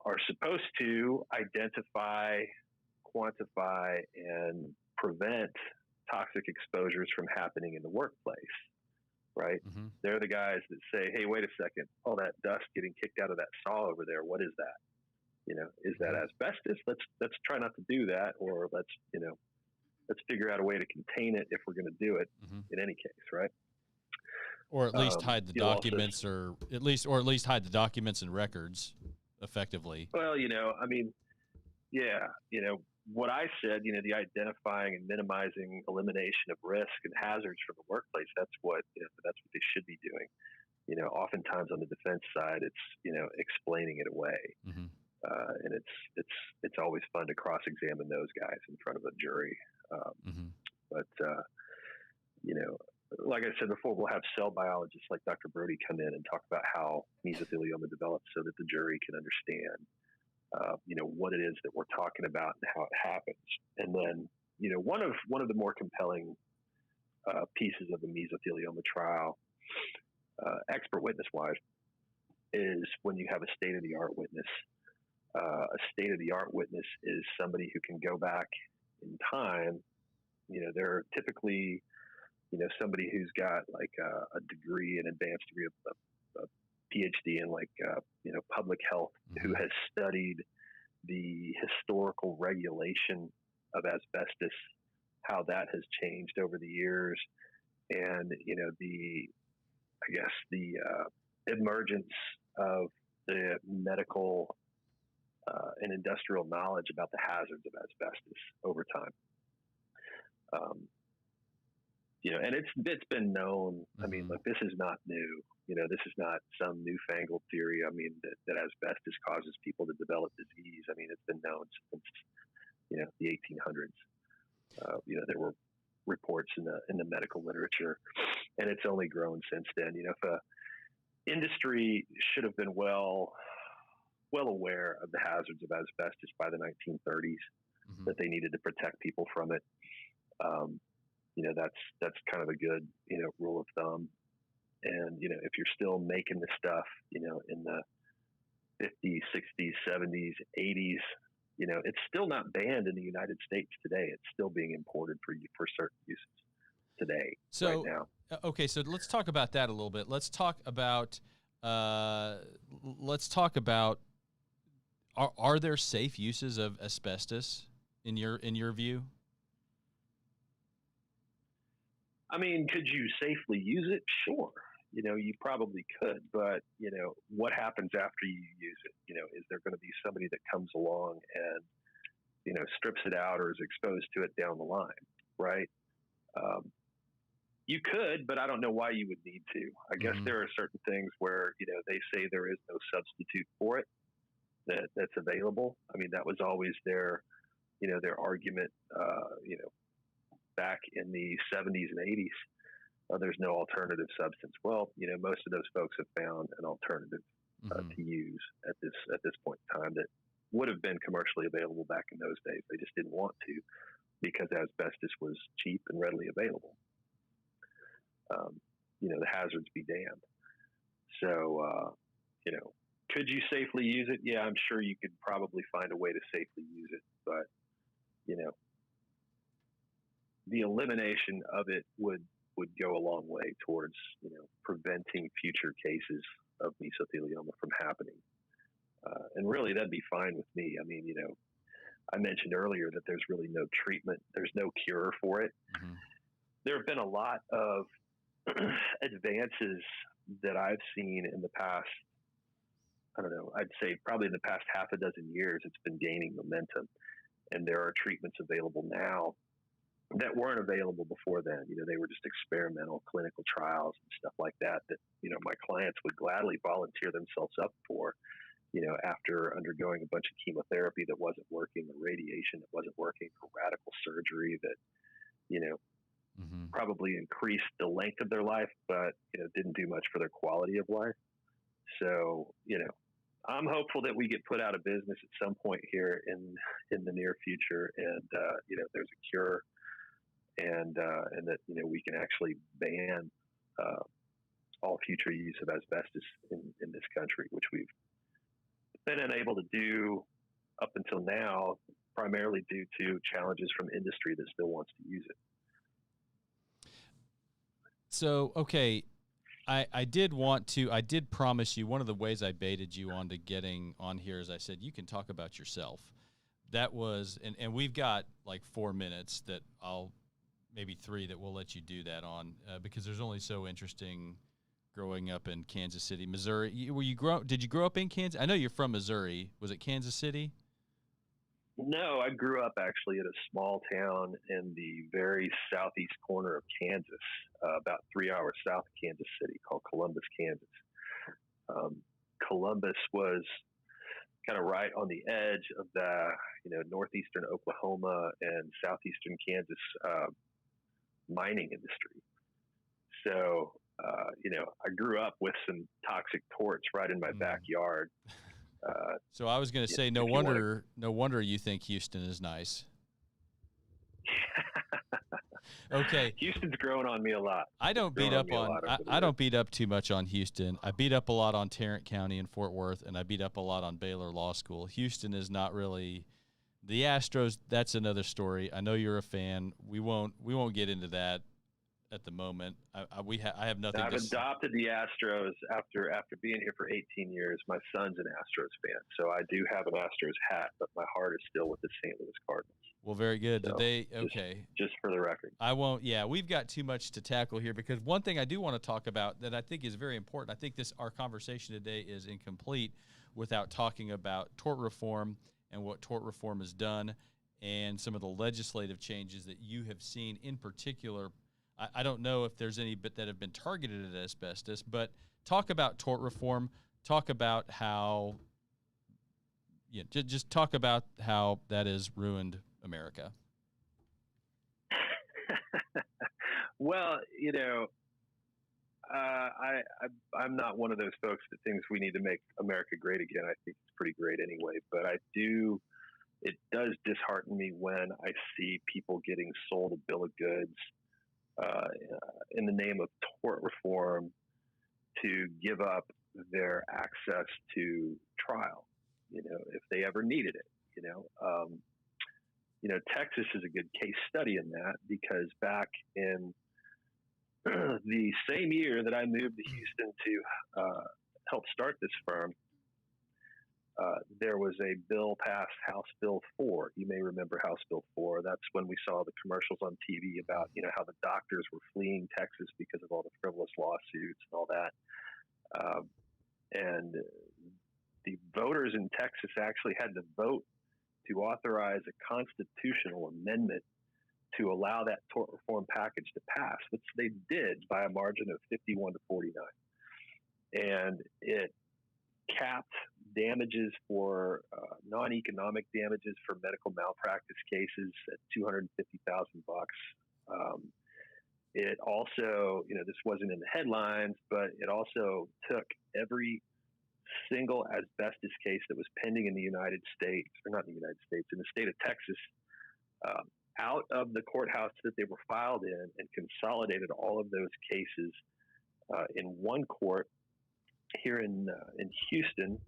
S2: are supposed to identify, quantify, and prevent toxic exposures from happening in the workplace, right? Mm-hmm. They're the guys that say, hey, wait a second, all that dust getting kicked out of that saw over there, what is that? Is that asbestos? Let's try not to do that, or let's figure out a way to contain it if we're going to do it, in any case, right?
S1: Or at least hide the documents, or at least hide the documents and records effectively.
S2: Well, what I said, the identifying and minimizing elimination of risk and hazards from the workplace, that's what they should be doing. Oftentimes on the defense side, it's, explaining it away. Mm-hmm. And it's always fun to cross-examine those guys in front of a jury. But like I said before, we'll have cell biologists like Dr. Brody come in and talk about how mesothelioma develops so that the jury can understand, what it is that we're talking about and how it happens. And then, one of the more compelling pieces of the mesothelioma trial, expert witness-wise, is when you have a state-of-the-art witness. A state-of-the-art witness is somebody who can go back in time. They're typically, somebody who's got like a degree, an advanced degree of PhD in public health, who has studied the historical regulation of asbestos, how that has changed over the years, and the emergence of the medical and industrial knowledge about the hazards of asbestos over time. And it's been known. I mean, this is not new. This is not some newfangled theory. I mean, that asbestos causes people to develop disease. I mean, it's been known since, the 1800s. There were reports in the medical literature, and it's only grown since then. If industry should have been well aware of the hazards of asbestos by the 1930s, that they needed to protect people from it. That's kind of a good, rule of thumb. And, if you're still making this stuff, in 50s, 60s, 70s, 80s. It's still not banned in the United States today. It's still being imported for certain uses today, right now.
S1: Okay, so let's talk about that a little bit. Let's talk about are there safe uses of asbestos in your view?
S2: I mean, could you safely use it? Sure. You probably could, but what happens after you use it? Is there going to be somebody that comes along and strips it out or is exposed to it down the line, right? You could, but I don't know why you would need to. I guess there are certain things where they say there is no substitute for it that's available. I mean, that was always their argument, back in the 70s and 80s. There's no alternative substance. Well, most of those folks have found an alternative to use at this point in time that would have been commercially available back in those days. They just didn't want to because asbestos was cheap and readily available. The hazards be damned. So, could you safely use it? Yeah, I'm sure you could probably find a way to safely use it, but the elimination of it would go a long way towards preventing future cases of mesothelioma from happening. And really, that'd be fine with me. I mean, I mentioned earlier that there's really no treatment. There's no cure for it. There have been a lot of advances that I've seen in the past, I don't know, I'd say probably in the past half a dozen years, it's been gaining momentum. And there are treatments available now that weren't available before then. They were just experimental clinical trials and stuff like that my clients would gladly volunteer themselves up for, after undergoing a bunch of chemotherapy that wasn't working, or radiation that wasn't working, or radical surgery that, probably increased the length of their life, but, didn't do much for their quality of life. So, I'm hopeful that we get put out of business at some point here in the near future. And, there's a cure and that, we can actually ban, all future use of asbestos in this country, which we've been unable to do up until now, primarily due to challenges from industry that still wants to use it.
S1: So, okay, I did promise you, one of the ways I baited you onto getting on here is I said, you can talk about yourself. That was, and we've got like 4 minutes maybe 3 that we'll let you do that on, because there's only so interesting growing up in Kansas City, Missouri. Did you grow up in Kansas? I know you're from Missouri. Was it Kansas City?
S2: No, I grew up actually in a small town in the very southeast corner of Kansas, about 3 hours south of Kansas City, called Columbus, Kansas. Columbus was kind of right on the edge of the, northeastern Oklahoma and southeastern Kansas mining industry. So, I grew up with some toxic torts right in my backyard.
S1: So I was going to say, no wonder you think Houston is nice. Okay.
S2: Houston's growing on me a lot.
S1: I don't beat up too much on Houston. I beat up a lot on Tarrant County and Fort Worth, and I beat up a lot on Baylor Law School. Houston is not really the Astros. That's another story. I know you're a fan. We won't get into that at the moment. I have nothing.
S2: I've adopted the Astros after being here for 18 years. My son's an Astros fan, so I do have an Astros hat, but my heart is still with the St. Louis Cardinals.
S1: Well, very good. So, okay.
S2: Just for the record.
S1: I won't. Yeah, we've got too much to tackle here, because one thing I do want to talk about that I think is very important. I think our conversation today is incomplete without talking about tort reform and what tort reform has done, and some of the legislative changes that you have seen in particular. I don't know if there's any that have been targeted at asbestos, but talk about tort reform. Talk about how, just talk about how that has ruined America.
S2: Well, I'm not one of those folks that thinks we need to make America great again. I think it's pretty great anyway, but it does dishearten me when I see people getting sold a bill of goods in the name of tort reform to give up their access to trial, if they ever needed it. Texas is a good case study in that, because back in the same year that I moved to Houston to help start this firm, there was a bill passed, House Bill 4. You may remember House Bill 4. That's when we saw the commercials on TV about, how the doctors were fleeing Texas because of all the frivolous lawsuits and all that. And the voters in Texas actually had to vote to authorize a constitutional amendment to allow that tort reform package to pass, which they did by a margin of 51 to 49. And it capped damages for non-economic damages for medical malpractice cases at $250,000. It also, this wasn't in the headlines, but it also took every single asbestos case that was pending in the United States, or not in the United States, in the state of Texas, out of the courthouse that they were filed in, and consolidated all of those cases in one court here in Houston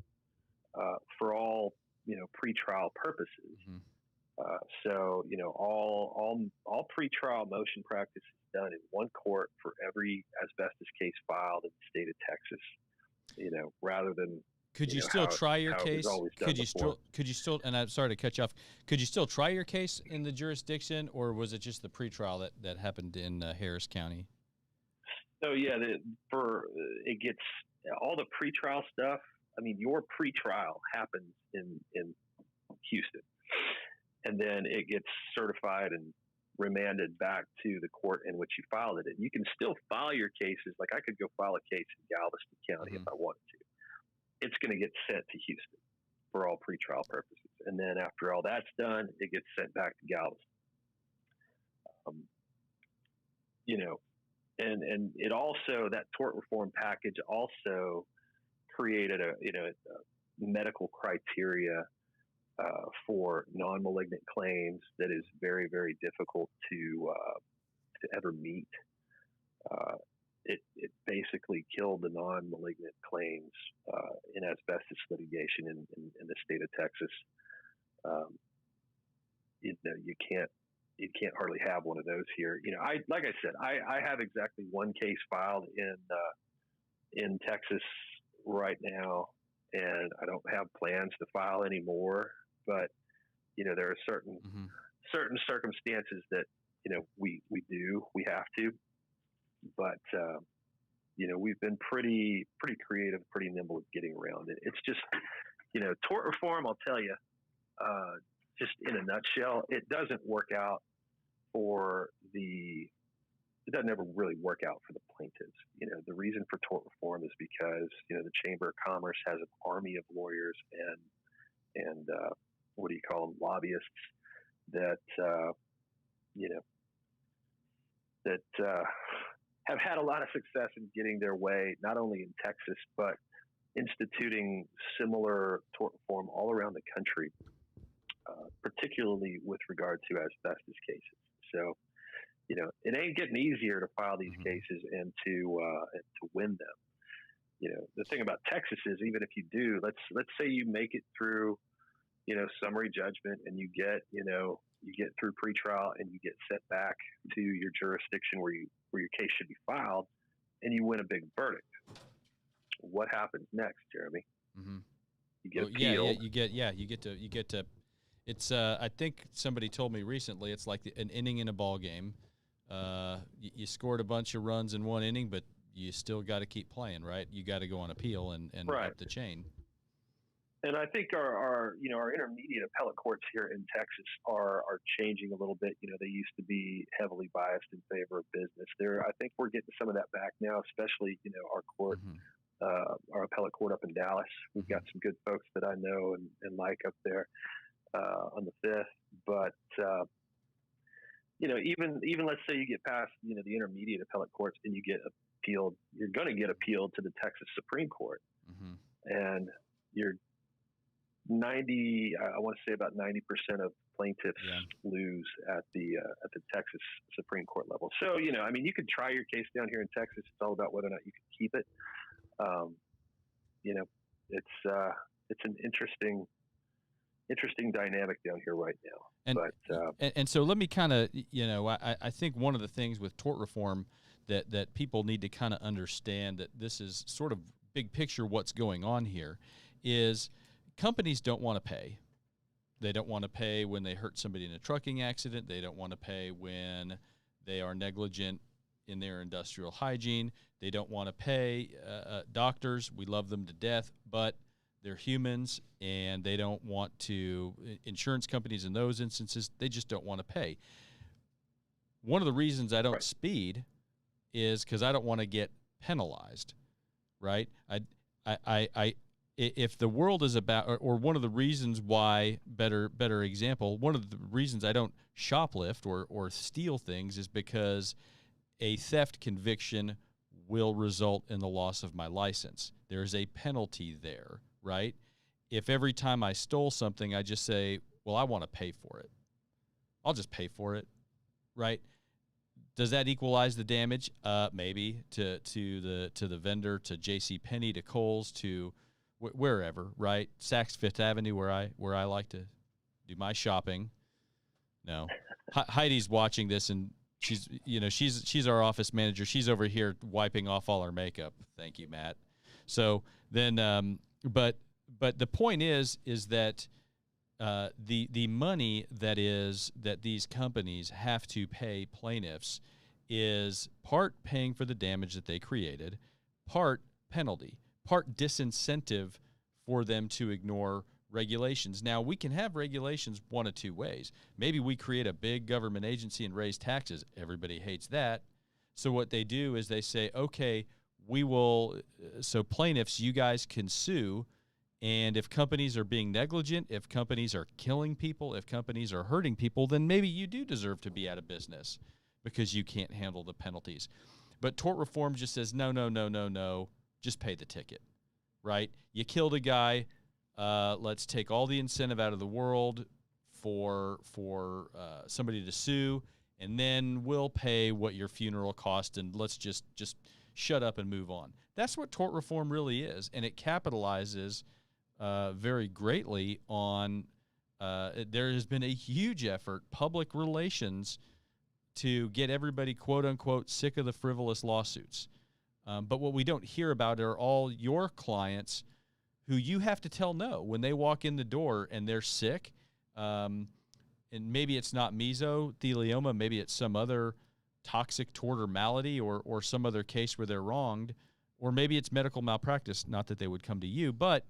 S2: for all pretrial purposes. Mm-hmm. So all pretrial motion practice is done in one court for every asbestos case filed in the state of Texas. Rather than
S1: could you still try your case? Could you still? And I'm sorry to cut you off. Could you still try your case in the jurisdiction, or was it just the pretrial that happened in Harris County?
S2: So yeah, it gets all the pretrial stuff. I mean, your pretrial happens in Houston, and then it gets certified and remanded back to the court in which you filed it in. You can still file your cases. Like, I could go file a case in Galveston County if I wanted to. It's going to get sent to Houston for all pretrial purposes. And then after all that's done, it gets sent back to Galveston. And it also, that tort reform package also created a medical criteria for non-malignant claims that is very, very difficult to ever meet. It basically killed the non-malignant claims in asbestos litigation in the state of Texas. You can't hardly have one of those here. Like I said, I have exactly one case filed in Texas right now, and I don't have plans to file any more. But there are certain circumstances that we have to. But we've been pretty creative, pretty nimble at getting around it. It's just tort reform. I'll tell you, just in a nutshell, it doesn't work out it doesn't ever really work out for the plaintiffs. The reason for tort reform is because the Chamber of Commerce has an army of lawyers and what do you call them, lobbyists that have had a lot of success in getting their way, not only in Texas, but instituting similar tort reform all around the country, particularly with regard to asbestos cases. So, it ain't getting easier to file these cases and to win them. The thing about Texas is, even if you do, let's say you make it through, summary judgment, and you get through pretrial, and you get sent back to your jurisdiction where your case should be filed, and you win a big verdict. What happens next, Jeremy? Mm-hmm. You get appealed.
S1: You get to. It's I think somebody told me recently it's like an inning in a ball game. You scored a bunch of runs in one inning, but you still got to keep playing, right? You got to go on appeal and
S2: right.
S1: up the chain.
S2: And I think our intermediate appellate courts here in Texas are changing a little bit. They used to be heavily biased in favor of business. I think we're getting some of that back now, especially our court, our appellate court up in Dallas. We've got some good folks that I know and like up there on the 5th. But even let's say you get past the intermediate appellate courts and you get appealed, you're going to get appealed to the Texas Supreme Court, and you're I want to say about 90% of plaintiffs lose at the Texas Supreme Court level. So, you could try your case down here in Texas. It's all about whether or not you can keep it. it's an interesting dynamic down here right now.
S1: And and so let me kind of, I think one of the things with tort reform that people need to kind of understand, that this is sort of big picture what's going on here, is companies don't want to pay. They don't want to pay when they hurt somebody in a trucking accident. They don't want to pay when they are negligent in their industrial hygiene. They don't want to pay doctors. We love them to death, but they're humans, and they don't want to. Insurance companies in those instances, they just don't want to pay. One of the reasons I don't speed is because I don't want to get penalized, right? If the world is about, or one of the reasons why, better example, one of the reasons I don't shoplift or steal things is because a theft conviction will result in the loss of my license. There's a penalty there, right? If every time I stole something, I just say, well, I want to pay for it, I'll just pay for it, right? Does that equalize the damage? Maybe to the vendor, to J.C. Penney, to Kohl's, to wherever, right? Saks Fifth Avenue, where I like to do my shopping. No, Heidi's watching this, and she's our office manager. She's over here wiping off all our makeup. Thank you, Matt. So then, but the point is that the money that these companies have to pay plaintiffs is part paying for the damage that they created, part penalty, part disincentive for them to ignore regulations. Now, we can have regulations one of two ways. Maybe we create a big government agency and raise taxes. Everybody hates that. So what they do is they say, okay, so plaintiffs, you guys can sue. And if companies are being negligent, if companies are killing people, if companies are hurting people, then maybe you do deserve to be out of business because you can't handle the penalties. But tort reform just says, no, just pay the ticket, right? You killed a guy. Let's take all the incentive out of the world for somebody to sue, and then we'll pay what your funeral cost, and let's just shut up and move on. That's what tort reform really is, and it capitalizes very greatly on there has been a huge effort, public relations, to get everybody, quote unquote, sick of the frivolous lawsuits. But what we don't hear about are all your clients who you have to tell no when they walk in the door and they're sick. And maybe it's not mesothelioma, maybe it's some other toxic tort or malady, or some other case where they're wronged, or maybe it's medical malpractice, not that they would come to you, but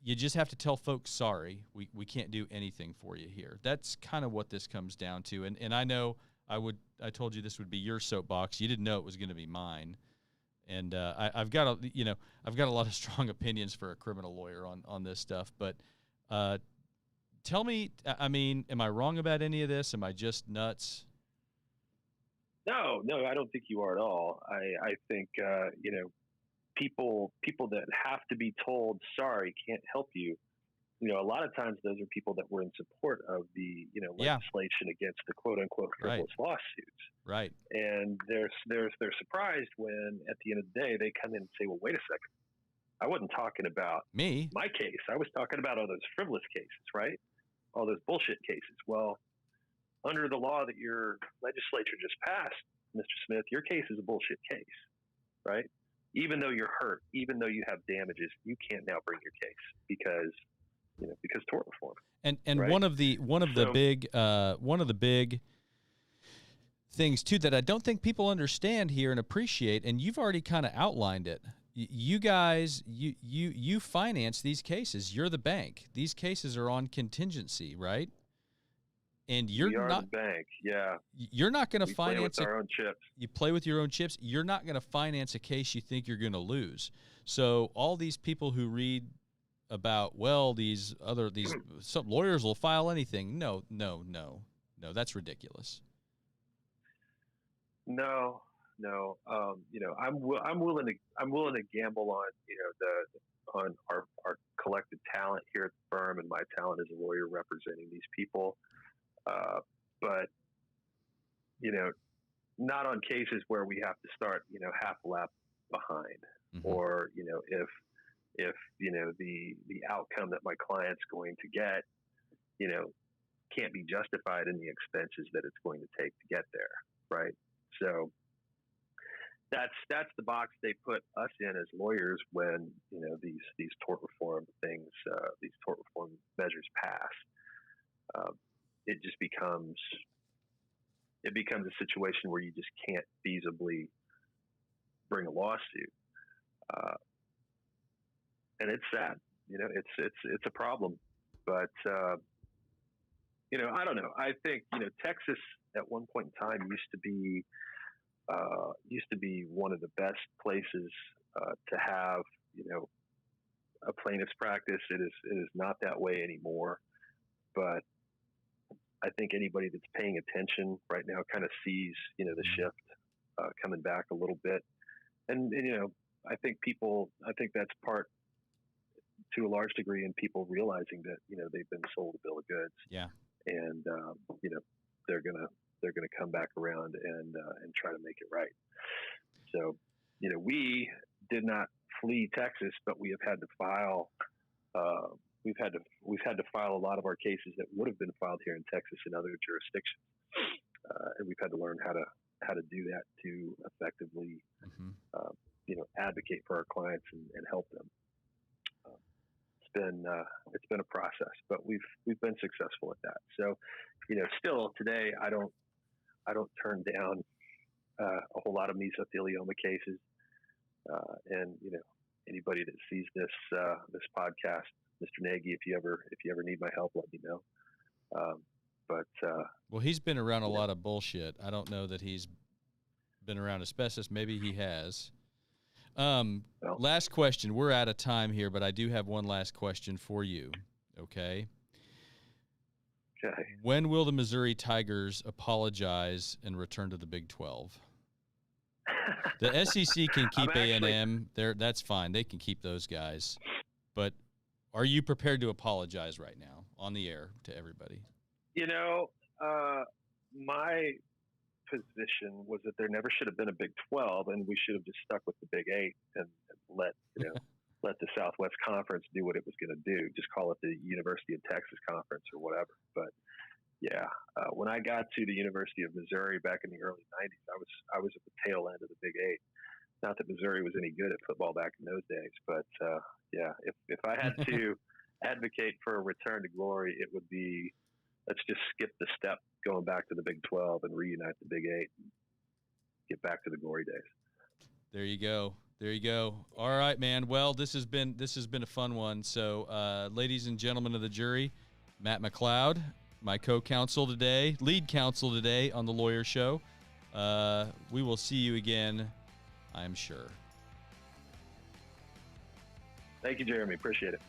S1: you just have to tell folks, sorry, we can't do anything for you here. That's kind of what this comes down to. And I know I told you this would be your soapbox. You didn't know it was going to be mine. And I've got a lot of strong opinions for a criminal lawyer on this stuff. But tell me, I mean, am I wrong about any of this? Am I just nuts?
S2: No, I don't think you are at all. I think people that have to be told sorry can't help you. A lot of times those are people that were in support of the legislation against the quote unquote frivolous lawsuits.
S1: Right.
S2: And they're surprised when at the end of the day they come in and say, well, wait a second, I wasn't talking about my case. I was talking about all those frivolous cases, right? All those bullshit cases. Well, under the law that your legislature just passed, Mr. Smith, your case is a bullshit case, right? Even though you're hurt, even though you have damages, you can't now bring your case because tort reform.
S1: And
S2: right?
S1: one of the big things too that I don't think people understand here and appreciate, and you've already kind of outlined it. You guys, you finance these cases. You're the bank. These cases are on contingency, right? And
S2: we are the bank. Yeah.
S1: You're not going to finance
S2: play with our own chips.
S1: You play with your own chips. You're not going to finance a case you think you're going to lose. So all these people who read about, well, some lawyers will file anything. No, that's ridiculous.
S2: No. I'm willing to gamble on on our collective talent here at the firm, and my talent as a lawyer representing these people. But not on cases where we have to start half a lap behind, or if if, the outcome that my client's going to get, can't be justified in the expenses that it's going to take to get there. Right. So that's the box they put us in as lawyers when, these tort reform things, these tort reform measures pass. It just becomes a situation where you just can't feasibly bring a lawsuit. And it's sad, it's a problem, but, I don't know. I think, Texas at one point in time used to be one of the best places to have, a plaintiff's practice. It is not that way anymore. But I think anybody that's paying attention right now kind of sees, the shift coming back a little bit. And I think that's part to a large degree in people realizing that, they've been sold a bill of goods.
S1: Yeah.
S2: And, they're going to come back around and try to make it right. So, we did not flee Texas, but we have had to file. We've had to file a lot of our cases that would have been filed here in Texas in other jurisdictions, and we've had to learn how to do that to effectively, advocate for our clients and help them. It's been a process, but we've been successful at that. So, still today, I don't turn down a whole lot of mesothelioma cases, and anybody that sees this podcast, Mr. Nagy, if you ever need my help, let me know.
S1: Well, he's been around a lot of bullshit. I don't know that he's been around asbestos. Maybe he has. Last question. We're out of time here, but I do have one last question for you. Okay.
S2: Okay.
S1: When will the Missouri Tigers apologize and return to the Big 12? The SEC can keep A&M. That's fine. They can keep those guys. But are you prepared to apologize right now on the air to everybody?
S2: My position was that there never should have been a Big 12, and we should have just stuck with the Big 8 and let the Southwest Conference do what it was going to do. Just call it the University of Texas Conference or whatever. But yeah, when I got to the University of Missouri back in the early 90s, I was at the tail end of the Big 8. Not that Missouri was any good at football back in those days, but yeah, if I had to advocate for a return to glory, it would be, let's just skip the step going back to the Big 12 and reunite the Big 8 and get back to the glory days.
S1: There you go. There you go. All right, man. Well, this has been a fun one. So, ladies and gentlemen of the jury, Matt McLeod, my co-counsel today, lead counsel today on the Lawyer Show. We will see you again, I'm sure.
S2: Thank you, Jeremy. Appreciate it.